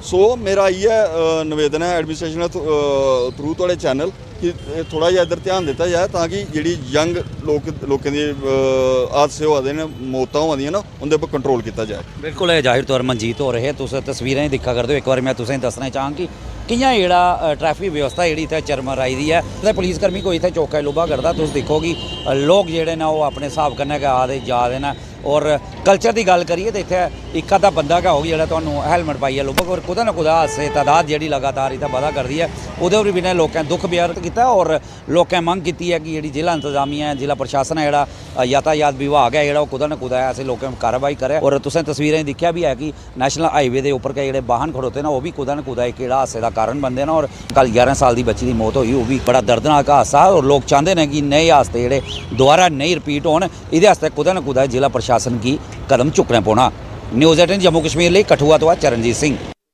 सो मेरा इयै निवेदन है एडमिनिस्ट्रेशन थ्रू थोड़े चैनल कि थोड़ा जिहा इधर ध्यान दिता जाए, ताकि जी यंग ਲੋਕਾਂ ਦੀ ਹਾਦਸੇ ਹੋਦੇ ਨੇ, ਮੌਤਾਂ ਹੋਦੀਆਂ ਨਾ, ਉਹਦੇ ਉੱਪਰ ਕੰਟਰੋਲ ਕੀਤਾ ਜਾਏ। बिल्कुल है जाहिर तौर मनजीत हो रहे तुस तस्वीरें ही दिक्खा करदे हो। एक बार मैं तुसें दस्सना चाहां कि कि'यां जेह्ड़ा ट्रैफिक व्यवस्था जेह्ड़ी इत्थै चरमराई दी है ते पुलिस कर्मी कोई इत्थै चौका लुब्भा करदा, तुस दिक्खो कि लोग जेह्ड़े न ओह् अपने स्हाब कन्नै गै आ दे जा दे न। और कल्चर की गल करिए तो इत्थै इक अद्धा बंदा गै होग जेह्ड़ा तुहानूं हैलमेट पाइयै लुब्भग, और कुदै ना कुदै हादसे तादाद जेह्ड़ी लगातार इत्थै बधा करदी है, ओह्दे पर भी इ'नें लोकें दुख व्यक्त कीता और लोकें मंग कीती है कि जेह्ड़ी जिला इंतजामिया है, जिला प्रशासन है, जेह्ड़ा यातायात विभाग है, जेह्ड़ा ओह् कुदै ना कुदै ऐसे लोकें पर कार्रवाई करे। और तुसें तस्वीरें दिक्खेआ भी है कि नेशनल हाईवे के उप्पर के जेह्ड़े वाहन खड़ोते न, ओह् भी कुदै ना कुदै इक जेह्ड़ा हादसे दा कारण बनदे न। और कल 11 साल की बच्ची की मौत हुई, ओह् भी बड़ा दर्दनाक हादसा, और लोग चाहते हैं कि नए हादसे जेह्ड़े दोबारा नहीं रिपीट होन, एह्दे आस्तै कुदै ना कुदै जिला प्रशासन गी कदम चुक्कने पौना। न्यूज़ 18 जम्मू कश्मीर लिए कठुआ तो चरणजीत सिंह।